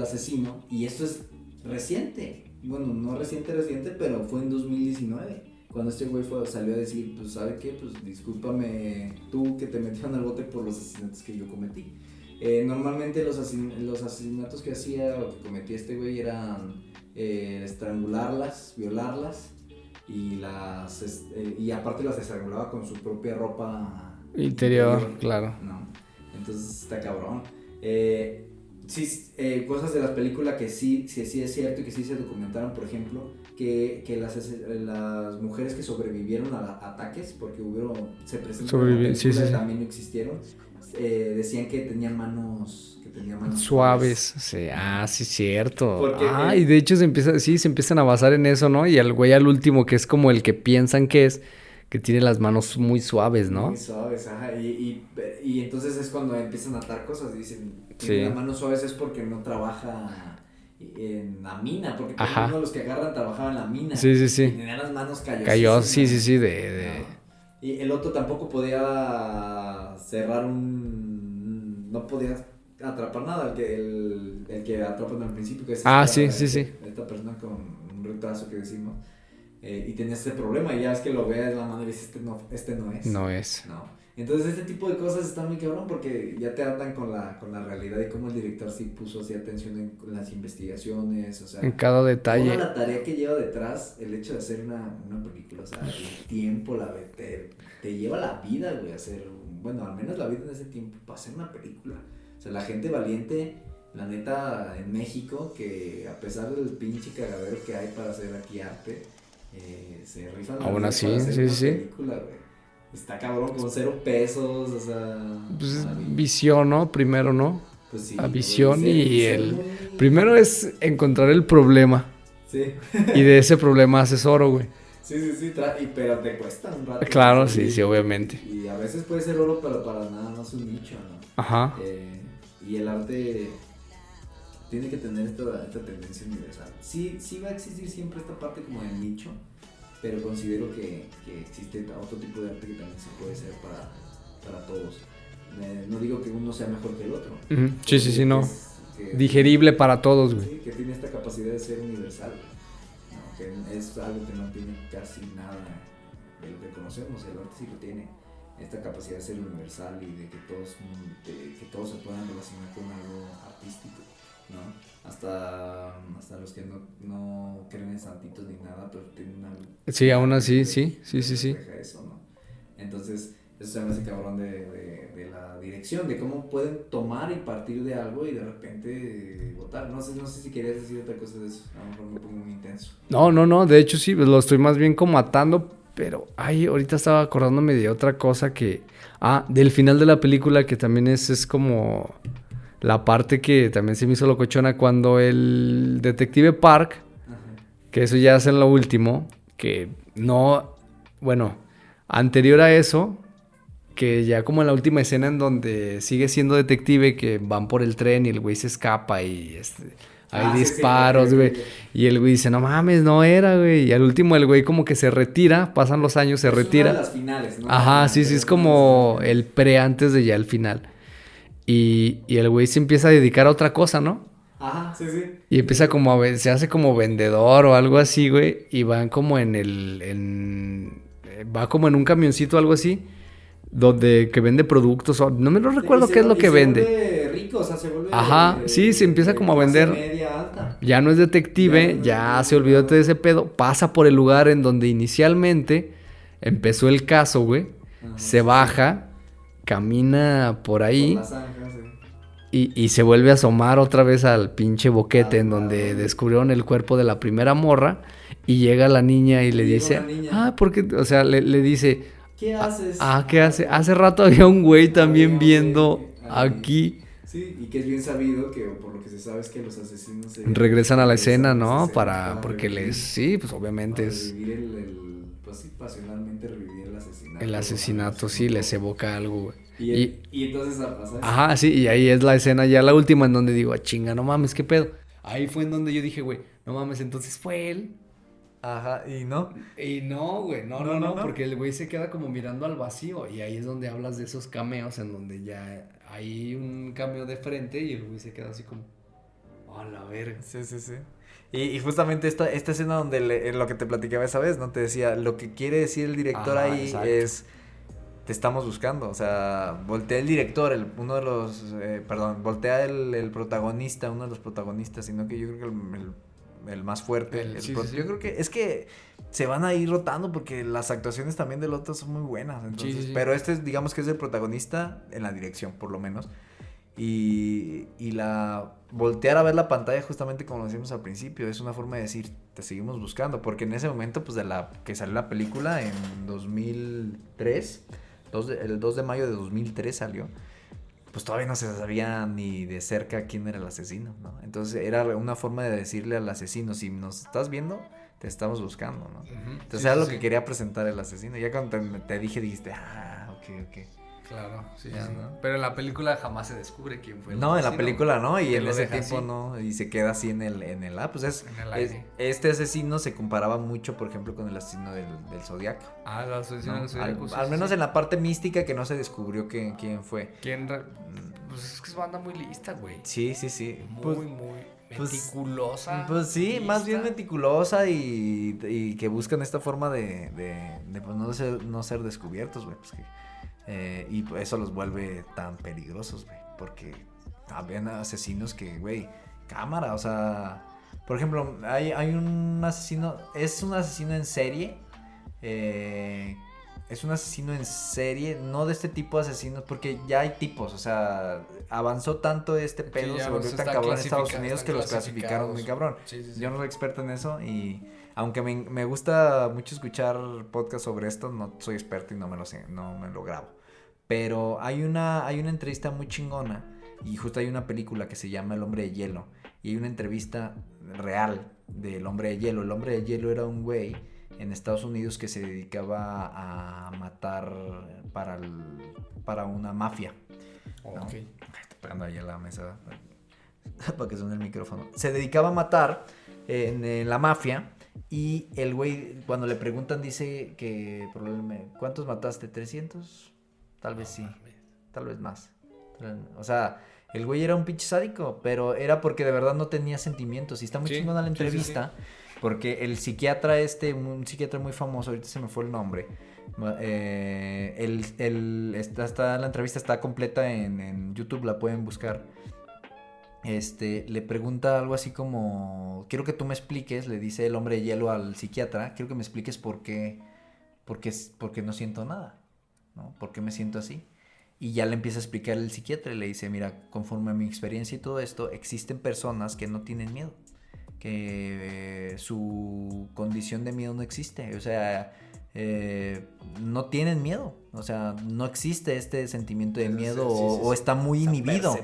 asesino, y esto es reciente, bueno, no reciente, pero fue en 2019, cuando este güey salió a decir, pues ¿sabe qué? Pues discúlpame tú que te metieron al bote por los asesinatos que yo cometí. Normalmente los asesinatos que hacía o que cometía este güey eran estrangularlas, violarlas y aparte las estrangulaba con su propia ropa interior, claro. ¿no? Entonces está cabrón. Sí, cosas de las películas que sí es cierto y que sí se documentaron, por ejemplo, que las mujeres que sobrevivieron a ataques, porque se presentó en la película y también no existieron, decían que tenían manos suaves. Sí, sí, cierto. Porque, y de hecho se empiezan a basar en eso, ¿no? Y al güey al último, que es como el que piensan que es, que tiene las manos muy suaves, ¿no? Muy suaves, ajá. Y entonces es cuando empiezan a atar cosas. Dicen que Sí. las manos suaves es porque no trabaja en la mina. Porque Ajá. uno de los que agarran trabajaba en la mina. Sí. Y tenían las manos callosísimas. Cayó, sí. ¿No? Y el otro tampoco podía cerrar no podía atrapar nada. El que atrapan al principio. Que es esta persona con un retraso que decimos. Y tenía ese problema, y ya es que lo ve la mano y dice, este no es. No es. No. Entonces este tipo de cosas están muy cabrón porque ya te atan con la realidad y cómo el director sí puso así atención en las investigaciones, o sea. En cada detalle. Toda la tarea que lleva detrás el hecho de hacer una película, o sea, el tiempo, te lleva la vida, güey, hacer, bueno, al menos la vida en ese tiempo para hacer una película. O sea, la gente valiente, la neta, en México, que a pesar del pinche cagadero que hay para hacer aquí arte, se rifan la aún vida así, para hacer sí. una película, güey. Está cabrón, con 0 pesos, o sea. Pues visión, ¿no? Primero, ¿no? Pues sí. A visión muy... Primero es encontrar el problema. Sí. Y de ese problema haces oro, güey. Sí, pero te cuesta un rato. Claro, sí, obviamente. Y a veces puede ser oro, pero para nada más un nicho, ¿no? Ajá. Y el arte tiene que tener esta tendencia universal. Sí va a existir siempre esta parte como del nicho, pero considero que existe otro tipo de arte que también se puede hacer para todos. No digo que uno sea mejor que el otro. Sí, no. Digerible para todos, güey. Sí, que tiene esta capacidad de ser universal. No, que es algo que no tiene casi nada de lo que conocemos. El arte sí lo tiene. Esta capacidad de ser universal y de que todos se puedan relacionar con algo artístico, ¿no? Hasta los que no creen en santitos ni nada, pero tienen algo. Sí, aún así, sí. Eso, ¿no? Entonces, eso se me hace cabrón de la dirección, de cómo pueden tomar y partir de algo y de repente votar. No sé si querías decir otra cosa de eso. A lo mejor me pongo muy intenso. No, de hecho sí, lo estoy más bien como atando. Pero, ahorita estaba acordándome de otra cosa del final de la película, que también es como la parte que también se me hizo locochona cuando el detective Park, que eso ya es en lo último, que no, bueno, anterior a eso, que ya como en la última escena en donde sigue siendo detective, que van por el tren y el güey se escapa y hay disparos, güey. Y el güey dice, no mames, no era, güey. Y al último el güey como que se retira, pasan los años, se retira. Es una de las finales, ¿no? Ajá, sí, es como el pre antes de ya el final. Y el güey se empieza a dedicar a otra cosa, ¿no? Ajá, sí. Y empieza como se hace como vendedor o algo así, güey. Y van como va como en un camioncito o algo así, donde que vende productos, no me lo recuerdo qué es lo que vende. Se vuelve rico, o sea, se vuelve... Ajá, sí, se empieza como a vender. Media alta. Ya no es detective, ya se olvidó de ese pedo. Pasa por el lugar en donde inicialmente empezó el caso, güey. Se baja, camina por ahí. Por la zanja, sí. Y se vuelve a asomar otra vez al pinche boquete en donde descubrieron el cuerpo de la primera morra. Y llega la niña y le dice... porque, o sea, le dice... ¿Qué haces? ¿Qué hace? Hace rato había un güey también viendo aquí. Sí, y que es bien sabido que por lo que se sabe es que los asesinos regresan a la escena, ¿no? Porque sí, pues obviamente es revivir pues sí, pasionalmente revivir el asesinato. El asesinato sí les evoca algo, güey. Y entonces pasa eso. Ajá, sí, y ahí es la escena ya la última en donde digo, chinga, no mames, qué pedo. Ahí fue en donde yo dije, güey, no mames, entonces fue él. Ajá, ¿y no? Y no, güey, no, porque el güey se queda como mirando al vacío y ahí es donde hablas de esos cameos en donde ya hay un cameo de frente y el güey se queda así como, a la verga. Sí. Y justamente esta escena donde lo que te platicaba esa vez, ¿no? Te decía, lo que quiere decir el director ahí exacto. es, te estamos buscando, o sea, voltea el director, voltea el protagonista, uno de los protagonistas, sino que yo creo que el más fuerte. Sí. Yo creo que es que se van a ir rotando porque las actuaciones también del otro son muy buenas. Entonces, sí. Pero digamos que es el protagonista en la dirección, por lo menos. Y la voltear a ver la pantalla justamente como lo decíamos al principio, es una forma de decir, te seguimos buscando, porque en ese momento pues que salió la película en 2003, el 2 de mayo de 2003 salió, pues todavía no se sabía ni de cerca quién era el asesino, ¿no? Entonces era una forma de decirle al asesino, si nos estás viendo, te estamos buscando, ¿no? Entonces Sí, era sí, lo sí. que quería presentar el asesino. Ya cuando te dije, dijiste, ok. Claro, sí, Ya, sí. ¿no? Pero en la película jamás se descubre quién fue el No, en la asesino, película güey. no, y Te en lo ese deja tiempo así, no, y se queda así pues en el aire. este asesino se comparaba mucho, por ejemplo, con el asesino del Zodiaco. Ah, la asesino ¿no? del Zodiaco, sí, Al sí, menos sí. en la parte mística que no se descubrió quién fue. Pues es que es banda muy lista, güey. Sí. Muy pues, meticulosa. Pues sí, más bien lista. meticulosa y que buscan esta forma de pues no ser descubiertos, güey. Pues y eso los vuelve tan peligrosos, güey. Porque habían asesinos que, güey, cámara, o sea... Por ejemplo, hay un asesino, es un asesino en serie. Es un asesino en serie, no de este tipo de asesinos, porque ya hay tipos, o sea, avanzó tanto este pedo, ya se los volvió tan están cabrón en Estados Unidos están que los clasificaron muy cabrón. Sí, sí, sí. Yo no soy experto en eso y aunque me gusta mucho escuchar podcasts sobre esto, no soy experto y no me lo sé, no me lo grabo. Pero hay una entrevista muy chingona y justo hay una película que se llama El Hombre de Hielo y hay una entrevista real del Hombre de Hielo. El Hombre de Hielo era un güey en Estados Unidos que se dedicaba a matar para una mafia, ¿no? Ok. Ay, estoy pegando ahí a la mesa para que suene el micrófono. Se dedicaba a matar en la mafia y el güey cuando le preguntan dice que probablemente, ¿cuántos mataste? ¿300? Tal vez sí, tal vez más. O sea, el güey era un pinche sádico, pero era porque de verdad no tenía sentimientos. Y está muy Sí, chingona la sí, sí, entrevista, porque el psiquiatra un psiquiatra muy famoso, ahorita se me fue el nombre. La entrevista está completa en YouTube, la pueden buscar. Le pregunta algo así como, quiero que tú me expliques, le dice el Hombre de Hielo al psiquiatra, quiero que me expliques por qué no siento nada, ¿no? ¿Por qué me siento así? Y ya le empieza a explicar el psiquiatra y le dice, mira, conforme a mi experiencia y todo esto, existen personas que no tienen miedo, que su condición de miedo no existe, o sea, no tienen miedo, o sea, no existe este sentimiento de miedo o está muy inhibido.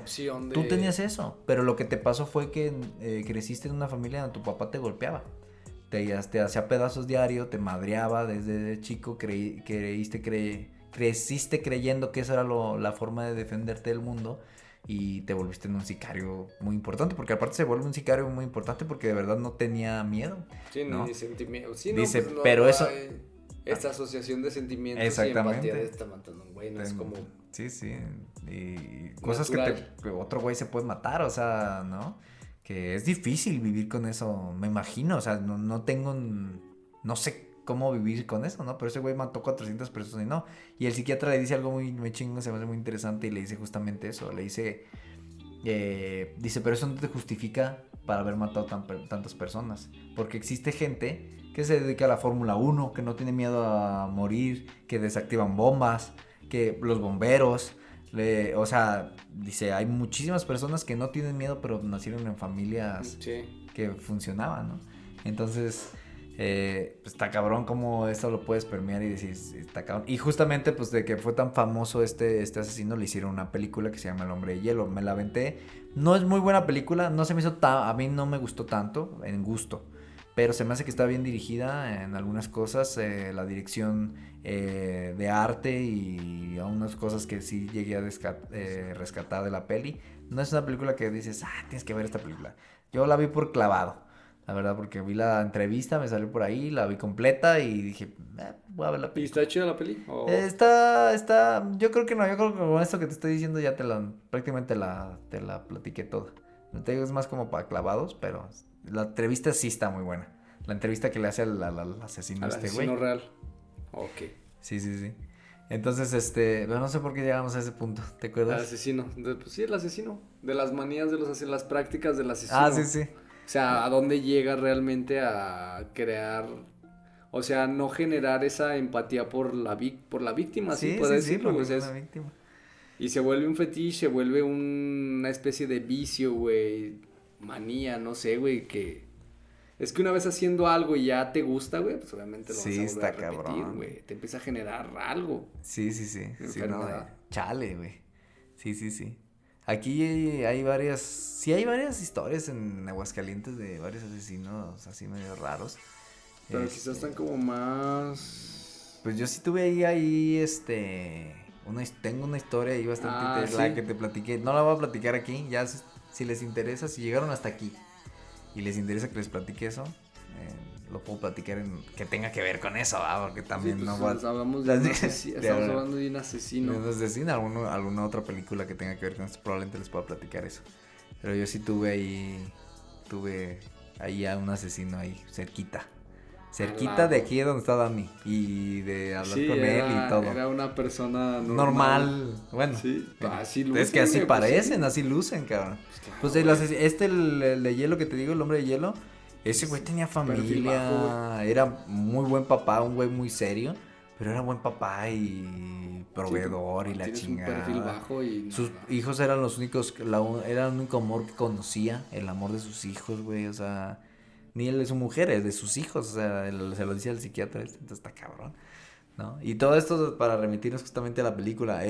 Tú tenías eso, pero lo que te pasó fue que creciste en una familia donde tu papá te golpeaba. Te hacía pedazos diario, te madreaba desde chico, creciste creyendo que esa era la forma de defenderte del mundo y te volviste en un sicario muy importante, porque aparte se vuelve un sicario muy importante porque de verdad no tenía miedo. Sí, ¿no? ni sentimiento. Sí, Dice, pues pero no eso... hay esta asociación de sentimientos Exactamente. y empatía de está matando a un güey, no es como... Sí, y cosas natural. que otro güey se puede matar, o sea, ¿no? Que es difícil vivir con eso, me imagino, o sea, no tengo, no sé cómo vivir con eso, ¿no? Pero ese güey mató 400 personas y no. Y el psiquiatra le dice algo muy chingo, se me hace muy interesante y le dice justamente eso, le dice, pero eso no te justifica para haber matado tantas personas, porque existe gente que se dedica a la Fórmula 1, que no tiene miedo a morir, que desactivan bombas, que los bomberos, o sea, dice, hay muchísimas personas que no tienen miedo, pero nacieron en familias que funcionaban, ¿no? Entonces, pues está cabrón como esto lo puedes permear y decir, está cabrón. Y justamente, pues, de que fue tan famoso este asesino, le hicieron una película que se llama El Hombre de Hielo. Me la aventé. No es muy buena película, no se me hizo a mí no me gustó tanto, en gusto. Pero se me hace que está bien dirigida en algunas cosas, la dirección de arte y algunas cosas que sí llegué a rescatar de la peli. No es una película que dices, tienes que ver esta película. Yo la vi por clavado, la verdad, porque vi la entrevista, me salió por ahí, la vi completa y dije, voy a ver la ¿Y película. está chida la peli? ¿O... Yo creo que no, yo creo que con esto que te estoy diciendo ya prácticamente te la platiqué toda. No te digo, es más como para clavados, pero la entrevista sí está muy buena. La entrevista que le hace al asesino al güey. asesino real. Ok. Sí. Entonces, pero no sé por qué llegamos a ese punto, ¿te El acuerdas? asesino. Pues sí, el asesino. De las manías de las prácticas del asesino. Sí. O sea, ¿a dónde llega realmente a crear... O sea, no generar esa empatía por la víctima, ¿sí? ¿Puede decirlo? porque O sea, es una víctima. Y se vuelve un fetiche, se vuelve una especie de vicio, güey. Manía, no sé, güey, que... Es que una vez haciendo algo y ya te gusta, güey, pues obviamente lo Sí, vas a volver está a repetir, cabrón. güey. Te empieza a generar algo. Sí, sí, sí. Sí, no, Enfermedad. chale, güey. Sí, sí, sí. Aquí hay varias... Sí hay varias historias en Aguascalientes de varios asesinos así medio raros. Pero quizás están como más... Pues yo sí tuve ahí, tengo una historia ahí bastante la sí. que te platiqué. No la voy a platicar aquí, ya si les interesa, si llegaron hasta aquí y les interesa que les platique eso, lo puedo platicar que tenga que ver con eso, ¿va? Porque también Sí, pues, no va hablamos de un asesino, estamos hablando de un de asesino. un asesino, alguna otra película que tenga que ver con esto, probablemente les pueda platicar eso. Pero yo sí tuve ahí a un asesino ahí, cerquita de aquí donde está Dani, y de hablar Sí, con él y todo. Era una persona Normal, bueno. Sí, así lucen, Es que así güey, pues, parecen, sí. así lucen, cabrón. Pues, Pues el de hielo que te digo, el hombre de hielo, ese güey tenía perfil familia, bajo, era muy buen papá, un güey muy serio, pero era buen papá y proveedor y la tienes un perfil chingada. bajo y Sus nada. hijos eran los únicos, era el único amor que conocía, el amor de sus hijos, güey, o sea, ni el de su mujer, el de sus hijos, o sea, se lo dice al psiquiatra, entonces está cabrón, ¿no? Y todo esto para remitirnos justamente a la película.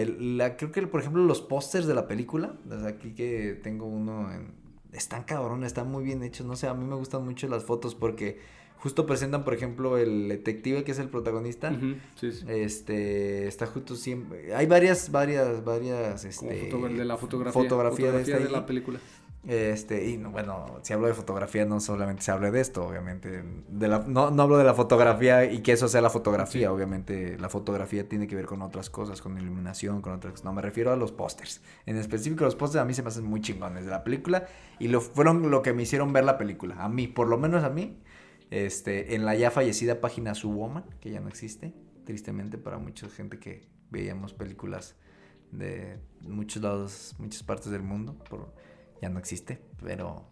Creo que, por ejemplo, los pósters de la película, desde aquí que tengo uno, están cabrones, están muy bien hechos, no sé, a mí me gustan mucho las fotos porque justo presentan, por ejemplo, el detective que es el protagonista. Ujú, sí, sí. Está justo siempre. Hay varias, Como de la fotografía de de la película. Y no, bueno, si hablo de fotografía no solamente se habla de esto, obviamente. No hablo de la fotografía y que eso sea la fotografía, Sí. obviamente. La fotografía tiene que ver con otras cosas, con iluminación, con otras cosas. No, me refiero a los pósters. En específico, los pósters a mí se me hacen muy chingones de la película y fueron lo que me hicieron ver la película. A mí, por lo menos a mí, en la ya fallecida página Subwoman, que ya no existe, tristemente para mucha gente que veíamos películas de muchos lados, muchas partes del mundo, ya no existe, pero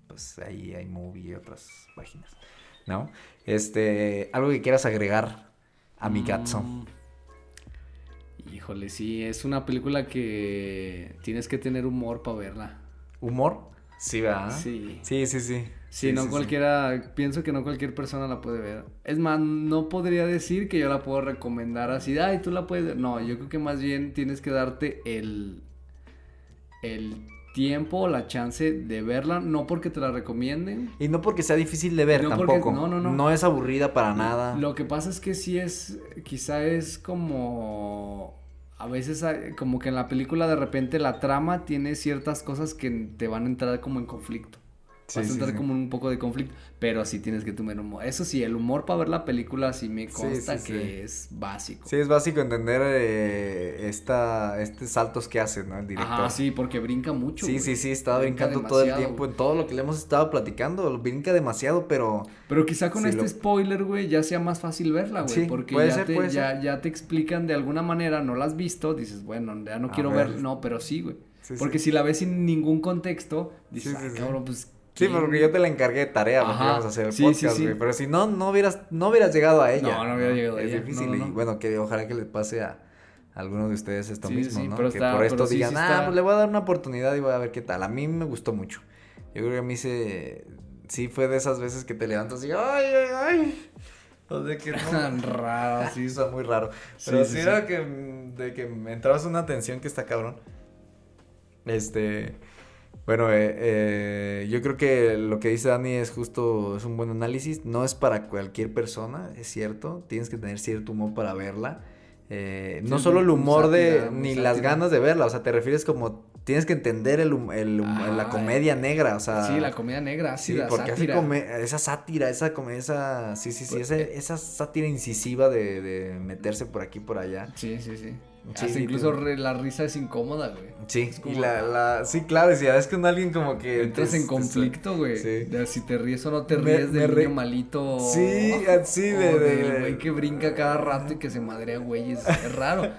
pues ahí hay Movie y otras páginas, ¿no? Algo que quieras agregar a mi Gatso. Híjole, sí, es una película que tienes que tener humor para verla. ¿Humor? Sí, ¿verdad? Sí. Sí, sí, sí. Sí, no cualquiera, pienso que no cualquier persona la puede ver. Es más, no podría decir que yo la puedo recomendar así, ay, tú la puedes ver. No, yo creo que más bien tienes que darte el tiempo o la chance de verla, no porque te la recomienden. Y no porque sea difícil de ver No porque- tampoco. no. No es aburrida para nada. Lo que pasa es que sí quizá es como, a veces como que en la película de repente la trama tiene ciertas cosas que te van a entrar como en conflicto. Sí, Vas a sí, entrar sí. como en un poco de conflicto, pero sí tienes que tener humor. Eso sí, el humor para ver la película sí me consta sí, que sí. es básico. Sí, es básico entender estos saltos que hace, ¿no? El director. Ajá, sí, porque brinca mucho. Sí, güey. sí, sí, estaba Brinca brincando todo el demasiado, tiempo güey. en todo lo que le hemos estado platicando. Brinca demasiado, pero Pero quizá con Sí, este spoiler, güey, ya sea más fácil verla, güey. Sí, porque puede ya, ser, puede ser. ya te explican de alguna manera, no la has visto, dices, bueno, ya no A quiero ver. ver. No, pero sí, güey. Sí, Porque sí. si la ves sin ningún contexto, dices, Sí, sí, ay, sí. cabrón, pues. Sí, ¿quién? porque yo te la encargué de tarea porque Ajá, íbamos a hacer el sí, podcast, sí. güey. Pero si no hubieras llegado a ella. No hubiera llegado a es ella. difícil. No. Y bueno, que ojalá que les pase a alguno de ustedes esto Sí, mismo, sí, ¿no? pero Que está- por esto pero sí, digan, sí está- pues le voy a dar una oportunidad y voy a ver qué tal. A mí me gustó mucho. Yo creo que a mí sí fue de esas veces que te levantas y ay. O sea que no. Raro, Sí, está muy raro. Pero Sí, sí, sí, era de que me entrabas una tensión que está cabrón. Bueno, yo creo que lo que dice Dani es un buen análisis. No es para cualquier persona, es cierto. Tienes que tener cierto humor para verla. No Sí, solo el muy humor sátira, muy ni las sátira. ganas de verla. O sea, te refieres como tienes que entender la comedia negra. O sea, Sí, la comedia negra, sí, ácida, porque sátira. esa sátira, sí, Pues, esa sátira incisiva de meterse por aquí por allá. Sí. Sí, Hasta sí, incluso la risa es incómoda, güey. Sí, Es como- sí, claro, si es con alguien como que Entras en conflicto, güey. Sí. De si te ríes o no te Me- ríes me del re- niño malito. Sí, sí, o de- del güey que brinca cada rato y que se madrea güeyes. Es raro.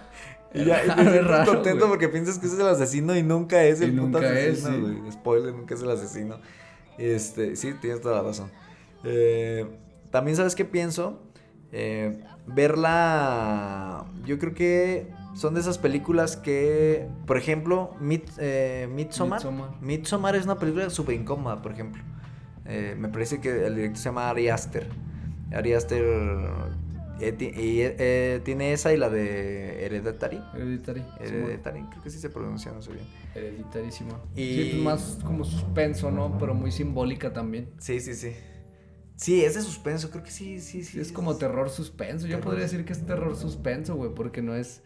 Y ya, y te Es sientes raro, contento güey. porque piensas que es el asesino y nunca es el Y puto nunca es, asesino, sí. güey. Spoiler, nunca es el asesino. Sí, tienes toda la razón. También, ¿sabes qué pienso? Verla, yo creo que son de esas películas que, por ejemplo, Midsommar. Midsommar es una película súper incómoda, por ejemplo. Me parece que el director se llama Ari Aster. Ari Aster tiene esa y la de Hereditary. Hereditary, creo que sí se pronuncia, no sé bien. Hereditarísimo. Y- Sí, pues más como suspenso, ¿no? Pero muy simbólica también. Sí. Sí, es de suspenso, creo que sí. Sí, es como terror suspenso. Yo Terror. podría decir que es terror suspenso, güey, porque no es...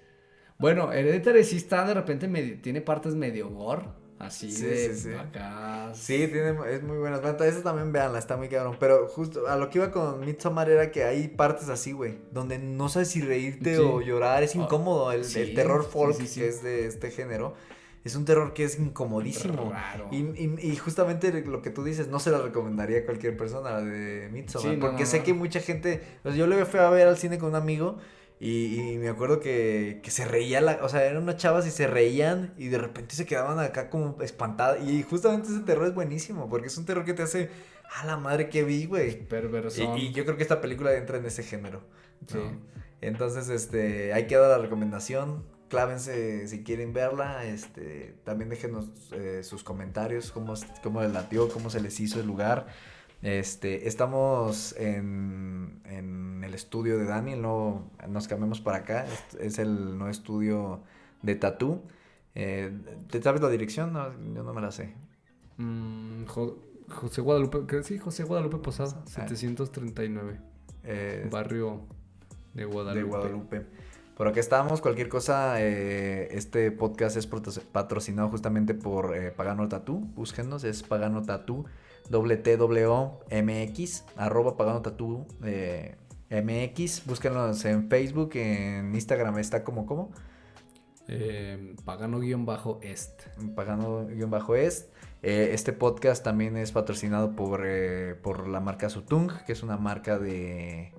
Bueno, Hereditary sí está de repente medio... Tiene partes medio gore, así Sí, de sí. acá... Sí, es muy buena. Esa también véanla, está muy cabrón. Pero justo a lo que iba con Midsommar era que hay partes así, güey, donde no sabes si reírte Sí. o llorar. Es incómodo. El Sí, terror folk, sí. que es de este género, es un terror que es incomodísimo. Raro. Y justamente lo que tú dices, no se la recomendaría a cualquier persona, la de Midsommar. Sí, no, porque no, sé no. que mucha gente... Pues yo le fui a ver al cine con un amigo. Y me acuerdo que se reía, o sea, eran unas chavas y se reían y de repente se quedaban acá como espantadas. Y justamente ese terror es buenísimo, porque es un terror que te hace, a la madre que vi, güey. Perversón. Y yo creo que esta película entra en ese género, ¿no? Sí. Entonces, ahí queda la recomendación. Clávense si quieren verla. También déjenos sus comentarios, cómo les latió, cómo se les hizo el lugar. Estamos en el estudio de Dani, nos cambiamos para acá. Es el nuevo estudio de Tatú. ¿Te sabes la dirección? No, yo no me la sé. José Guadalupe, sí, José Guadalupe Posada, 739, barrio de Guadalupe. De Guadalupe. Por acá estamos, cualquier cosa, este podcast es patrocinado justamente por Pagano Tatú. Búsquenos, es Pagano Tatú. WTWOMX, @Pagano Tatú MX. Búsquenos en Facebook, en Instagram está ¿cómo? Pagano-est. Pagano-est. Este podcast también es patrocinado por la marca Sutung, que es una marca de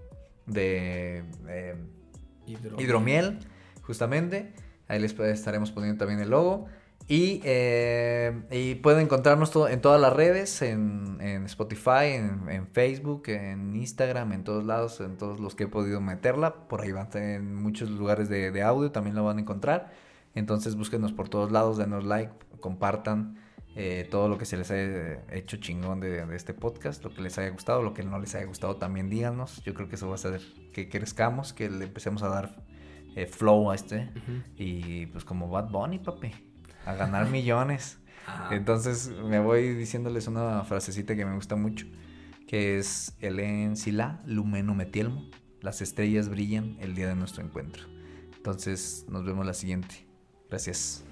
hidromiel, justamente. Ahí les estaremos poniendo también el logo. Y pueden encontrarnos en todas las redes, en Spotify, en Facebook, en Instagram, en todos lados, en todos los que he podido meterla. Por ahí van en muchos lugares de audio, también lo van a encontrar. Entonces búsquenos por todos lados, denos like, compartan todo lo que se les haya hecho chingón de este podcast, lo que les haya gustado, lo que no les haya gustado también díganos. Yo creo que eso va a hacer que crezcamos, que le empecemos a dar flow a y pues como Bad Bunny, papi, a ganar millones. Entonces me voy diciéndoles una frasecita que me gusta mucho, que es Elen Sila, Lumeno Metielmo, las estrellas brillan el día de nuestro encuentro. Entonces nos vemos la siguiente. Gracias.